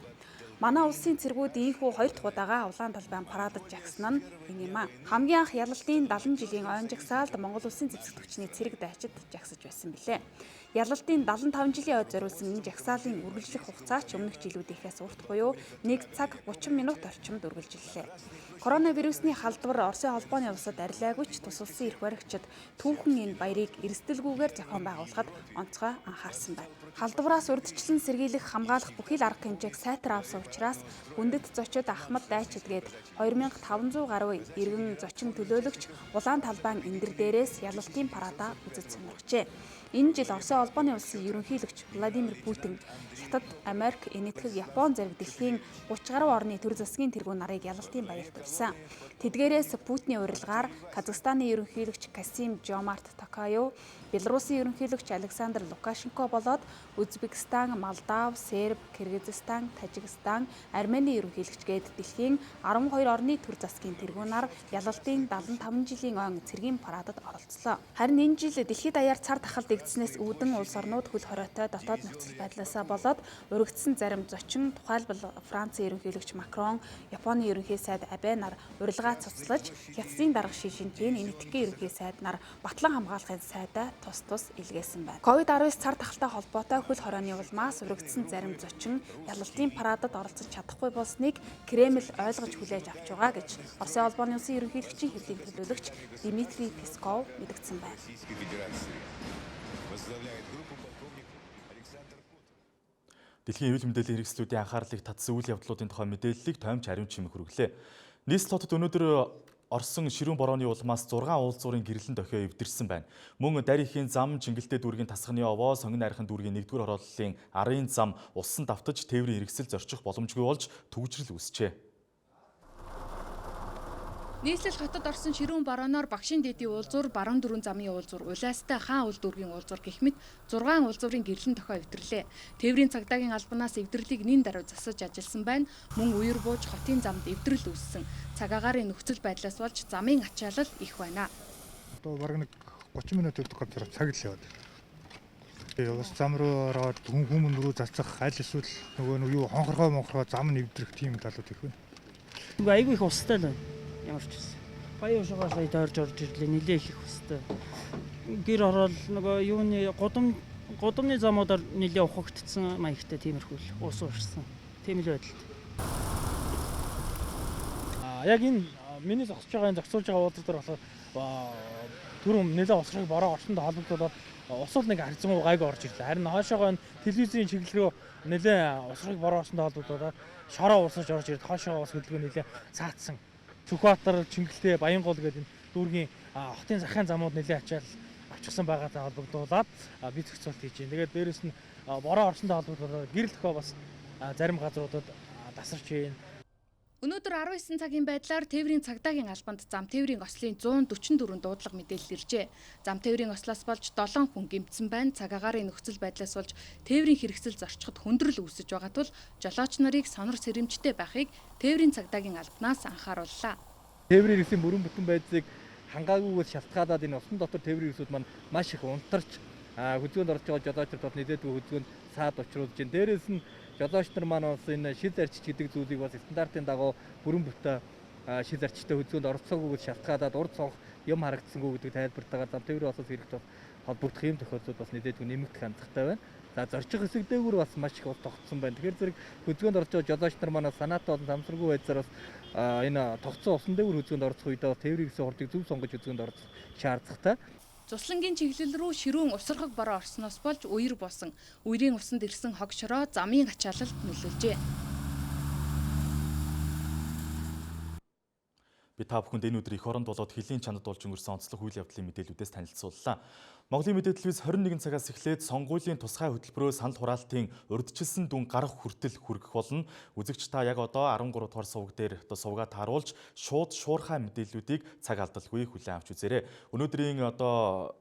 Манай улсын цэргүүд ийхүү 2 дахь удаага улаан талбайн парадад жагсан нь энэ юм а. Хамгийн анх ялалтын 70 жилийн ойн жагсаалд Монгол улсын зэвсэгт хүчний цэрэг дайчид жагсаж байсан билээ. Ялалтын 75 жилийн ойд зориулсан энэ жагсаалын үргэлжлэх хугацаа ч өмнөх жилүүдийнхээс урт буюу 1 цаг 30 минут орчимд үргэлжиллээ. Коронавирусны халдвар Оросын холбооны улсад арилаагүй ч тус улсын эрх баригчид түүхэн энэ баярыг эрсдэлгүйгээр зохион байгуулахад онцгой анхаарсан байна. Халдвараас урьдчилан сэргийлэх хамгаалах бүхий л арга хэмжээг сайтар авсан учраас хүндэт зочид Ахмад Дайчидгээд 2500 гаруй иргэн зочин төлөөлөгч улаан талбайн эндэр дээрээс ялалтын парадаа үзэж сонирхжээ. Энэ жил Оросын холбооны улсын ерөнхийлөгч Владимир Путин Хятад, Америк, Энэтхэг, Япон зэрэг дэлхийн 30 гаруй орны төр засгийн тэргүүн нарыг ялалтын баярт урьсан. Тэдгээрээс Путиний урилгаар Казахстаны ерөнхийлөгч Касим Жомарт Токаев, Белорусын ерөнхийлөгч Александр Лукашенко болоод Узбекистан, Молдав, Серб, Кыргызстан, Тажикстан, Армени ерөнхийлөгчгээд дэлхийн 12 орны төр засгийн тэргүүнаар ялалтын 75 жилийн ойн цэргийн парадад оролцлоо. Харин энэ жил дэлхийд даяар цар тахалд эгдснээс үүдэн улс орнууд хөл хоройтой дотоод нөхцөл байдлаасаа болоод өргөдсөн зарим зочин, тухайлбал Францын ерөнхийлөгч Макрон, Японы ерөнхий сайд Абе нар урилгаа цуцлаж, Хятадын дарга Ши Шинжийн Энэтхэгийн ерөнхий сайд нар батлан хамгаалахын сайдаа тус илгээсэн байна. Ковид-19 цар тахалтай холбоотой хөл хорооны улмаас урагдсан зарим зочин ялалтын парадад оролцож чадахгүй болсныг Кремль ойлгож хүлээж авч байгаа гэж Оросын холбооны улсын ерөнхийлөгчийн хэвлэлийн төлөөлөгч Дмитрий Песков мэдгдсэн байна. Дэлхийн хэвлэл мэдээллийн хэрэгслүүдийн анхаарлыг татсан үйл явдлуудын тухай мэдээллийг тоймч ариун чимэг хүргэлээ. Нийслэл хотод өнөөдөр Орсон ширүүн борооны улмаас 6 уулзуурын гэрлэн дохио эвдэрсэн байна. Мөн Дарихийн зам, Чингэлтэй дүүргийн тасганы овоо, Сонгон найрхан дүүргийн 1-р хорооллын арын зам усан давтаж тээврийн хэрэгсэл зорчих боломжгүй болж төвөгжрөл үүсчээ. Нийслэл хотод орсон ширүүн борооноор Багшийн дэдийн уулзуур, Баруун дөрвөн замын уулзуур, Улаастай хаан уул дүүргийн уулзуур гэх мэт 6 уулзуурын гэрлэн дохио эвдэрлээ. Тээврийн цагдаагийн албанаас эвдэрлийг нин даруй засаж ажилласан байна. Мөн үер бууж хотын замд эвдрэл үүссэн. Цаг агаарын нөхцөл байдлаас болж замын ачаалал их байна. Одоо бараг нэг 30 минут явдаг газар цаг л яваад. Бас зам руу ороод хүмүүн рүү зарцах, аль эсвэл нөгөө юу хонхоргоо зам нь эвдрэх тийм талууд их байна. Айгүй их устай л байна. Ямар ч байсан. Баян шугаас сая дойрж орж ирлээ. Нилээ их хөстэй. Гэр ороод нөгөө юуны гудамны замуудаар нилээ ухагдсан маягтай тиймэрхүү ус уурсан. Тийм л байдал. Яг энэ миний зогсож байгаа зогсуулж байгаа уулзал дээр болохоор түрүүн нэлээд усрыг бороо орчинд холбогдуулаад усул нэг харьцангуй гайг орж ирлээ. Харин хоошоогоо телевизийн чиглэл рүү нэлээд усрыг бороо орчинд холбогдуулаад шороо урсаж орж ирээд хоошоогоо ус хөдөлгөөн нэлээд цаацсан. Чүхбаатар, Чингэлтэй, Баянгол гэдэг энэ дүүргийн хотын захын замууд нэлээд ачаал авчихсан байгаатай холбогдуулаад бид зохицуулт хийж байна. Тэгээд дээрэс нь бороо орчинд холбогдуулаад гэрэл дохио бас зарим газруудад тасарч байна. Өнөөдөр 19 цагийн байдлаар тээврийн цагдаагийн албанд зам тээврийн ослын 144 дуудлага мэдээлэл иржээ. Зам тээврийн ослоос болж 7 хүн гэмтсэн байна. Цаг агаарын нөхцөл байдлаас болж тээврийн хэрэгсэл зорчиход хүндрэл үүсэж байгаа тул жолооч нарыг сонор сэрэмжтэй байхыг тээврийн цагдаагийн албанаас анхаарууллаа. Тээврийн хэрэгслийн бүрэн бүтэн байдлыг хангаагүйгээс шалтгаалаад энэ усан дотор тээврийн хэрэгслүүд маань маш их унтарч хөдөлгөөнд орж байгаа жолоочдод бол нэлээдгүй хөдөлгөөнд саад учруулж байна. Дээрээс нь жолооч нар маань бас энэ шил арчиж гэдэг зүйлийг бас стандартын дагуу бүрэн бүтэн шил арчтай хөдөлгөөнд оролцоогүйгээс шалтгаалаад урд сонх юм харагдсангүй гэдэг тайлбартаагаар зам тээврийн осол хэрэгт холбогдох юм тохиолдлууд бас нэлээдгүй нэмэгдэх хандлагатай байна. За зорчих хэсэг дээгүүр бас маш их ус тогтсон байна. Тэгэхээр зэрэг хөдөлгөөнд орж байгаа жолооч нар маань санаатай болон самсаргүй байдлаар бас энэ тогтсон усан дээгүүр хөдөлгөөнд орцох үедээ тээврийн хэрэгслийн хурдыг зөв сонгож хөдөлгөөнд орох шаардлагатай. Цуслангийн чиглэл рүү ширүүн усархаг бороо орсноос болж үер буусан. Үерийн усанд ирсэн хог шороо замын ачаалалд нөлөөлжээ. Би та бүхэнд энэ өдөр эх оронд болоод хөлийн чанад болж өнгөрсөн онцлог үйл явдлын мэдээллүүдээс танилцууллаа. Монголын мэдээлэл виз 21 цагаас эхлээд сонгуулийн тусгай хөтөлбөрөө санал хураалтын урьдчилсан дүн гарах хүртэл хүргэх болно. Үзэгч та яг одоо 13 дугаар суваг дээр сувгаа тааруулж шууд шуурхай мэдээллүүдийг цаг алдалгүй хүлээн авч үзээрэй. Өнөөдрийн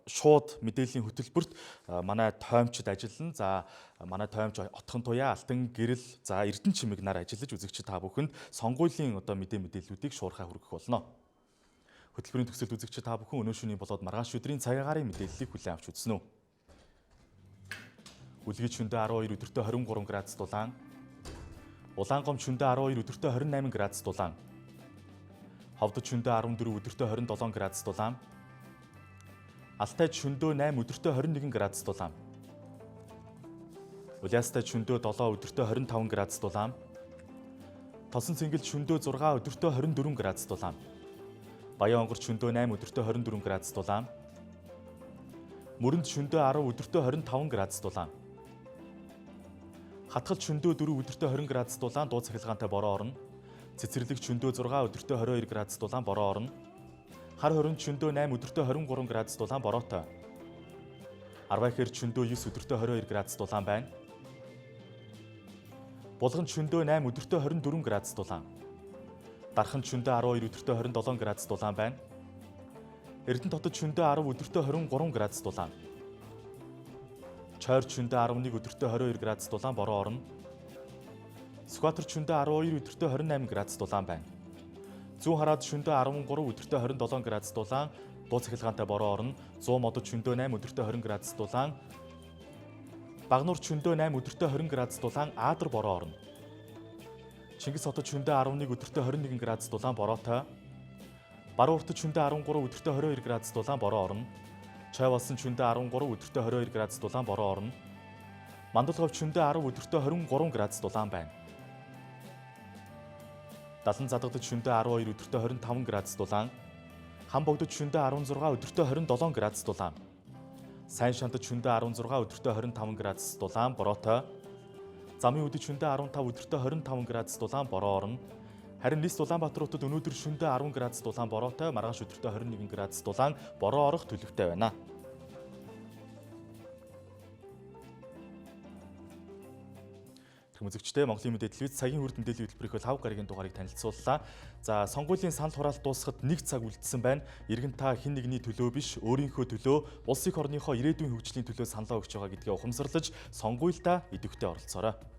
шууд мэдээллийн хөтөлбөрт манай тоймчид ажиллана. За манай тоймч отхон туяа, алтан гэрэл, за эрдэнэ чимэг нар ажиллаж үзэгч та бүхэнд сонгуулийн мэдээллүүдийг шуурхай хүргэх болно. Хөтөлбөрийн төгсөлд үзэгч та бүхэн өнөө шөнийн болоод маргааш өдрийн цаг агаарын мэдээллийг хүлээн авч үзнэ үү. Үлгий шөндөө 12, өдөртөө 23 градус дулаан. Улаангом шөнөдөө 12, өдөртөө 28 градус дулаан. Ховдод шөнөдөө 14, өдөртөө 27 градус дулаан. Алтайд шөнөдөө 8, өдөртөө 21 градус дулаан. Улаастайд шөнөдөө 7, өдөртөө 25 градус дулаан. Тосон цэнгэл шөнөдөө 6, өдөртөө 24 градус дулаан. Баян онгорч шөнөдөө 8, өдөртөө 24 градус дулаан. Мөрөнд шөнөдөө 10, өдөртөө 25 градус дулаан. Хатгалт шөнөдөө 4, өдөртөө 20 градус дулаан, дуу цахилгаантай бороо орно. Цэцэрлэг шөнөдөө 6, өдөртөө 22 градус дулаан, бороо орно. Хар хоринд шөнөдөө 8, өдөртөө 23 градус дулаан, бороотой. Арвайхэр шөнөдөө 9, өдөртөө 22 градус дулаан байна. Булганд шөнөдөө 8, өдөртөө 24 градус дулаан. Дарханд шөнөдөө 12, өдөртөө 27 градус дулаан байна. Эрдэнэ хотод шөнөдөө 10, өдөртөө 23 градус дулаан. Чойр шөнөдөө 11, өдөртөө 22 градус дулаан, бороо орно. Сүхбаатар шөнөдөө 12, өдөртөө 28 градус дулаан байна. Зүүн хараад шөнөдөө 13, өдөртөө 27 градус дулаан, дуу цахилгаантай бороо орно. 100 модод шөнөдөө 8, өдөртөө 20 градус дулаан. Багнуур шөнөдөө 8, өдөртөө 20 градус дулаан, Аадар бороо орно. Чингис хотод шөнөдөө 11, өдөртөө 21 градус дулаан, бороотой. Баруун уртад шөнөдөө 13, өдөртөө 22 градус дулаан, бороо орно. Чой болсон шөнөдөө 13, өдөртөө 22 градус дулаан, бороо орно. Мандалговь шөнөдөө 10, өдөртөө 23 градус дулаан байна. Далан задагдад шөнөдөө 12, өдөртөө 25 градус дулаан. Хам богдод шөнөдөө 16, өдөртөө 27 градус дулаан. Сайн шантад шөнөдөө 16, өдөртөө 25 градус дулаан, бороотой. Замын үдэд шөнөдөө 15, өдөртөө 25 градус дулаан, бороо орно. Харин Ниц Улаанбаатар хотод өнөөдөр шөнөдөө 10 градус дулаан, бороотой, маргааш өдөртөө 21 градус дулаан, бороо орох төлөвтэй байна. Хүмүүзэгчтэй Монголын мэдээ телевиз цагийн хүрд мэдээллийн хөтөлбөрийнхөө 5 гарагийн дугаарыг танилцууллаа. За сонгуулийн санал хураалт дуусахад 1 цаг үлдсэн байна. Иргэн та хэн нэгний төлөө биш, өөрийнхөө төлөө, улс их орныхоо ирээдүйн хөгжлийн төлөө саналаа өгч байгаа гэдгээ ухамсарлаж сонгуульдаа идэвхтэй оролцоорой.